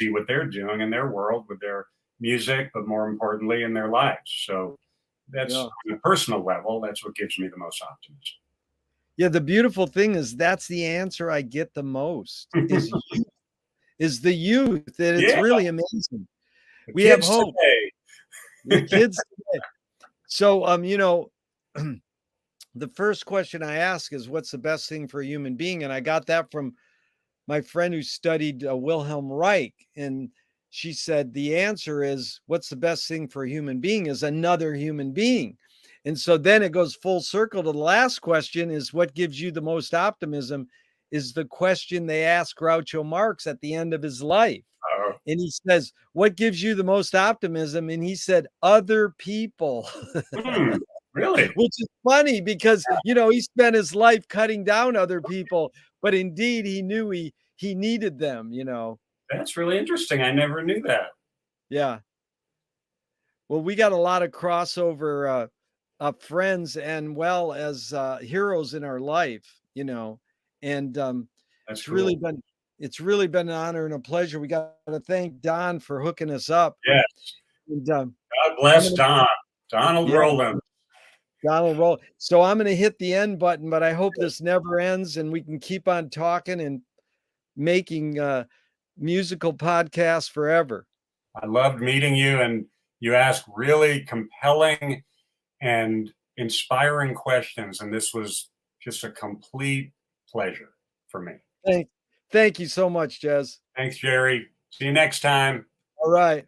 see what they're doing in their world with their music, but more importantly, in their lives. So that's on a personal level. That's what gives me the most optimism. Yeah, the beautiful thing is that's the answer I get the most is the youth, and it's really amazing. We have hope. The kids today. So, the first question I ask is, what's the best thing for a human being? And I got that from my friend who studied Wilhelm Reich. And she said, the answer is, what's the best thing for a human being is another human being. And so then it goes full circle to the last question is, what gives you the most optimism, is the question they asked Groucho Marx at the end of his life. And he says, what gives you the most optimism? And he said, other people. Really? Which is funny because, he spent his life cutting down other people, but indeed he knew he needed them, That's really interesting. I never knew that. Yeah. Well, we got a lot of crossover friends and well as heroes in our life, you know, and That's it's really cool. been it's really been an honor and a pleasure. We got to thank Don for hooking us up. Yes. And God I'm bless gonna, Don. Donald yeah, Rowland. Donald roll. So I'm gonna hit the end button, but I hope this never ends and we can keep on talking and making musical podcasts forever. I loved meeting you, and you asked really compelling and inspiring questions, and this was just a complete pleasure for me. Thank, thank you so much, Jez. Thanks, Jerry. See you next time. All right.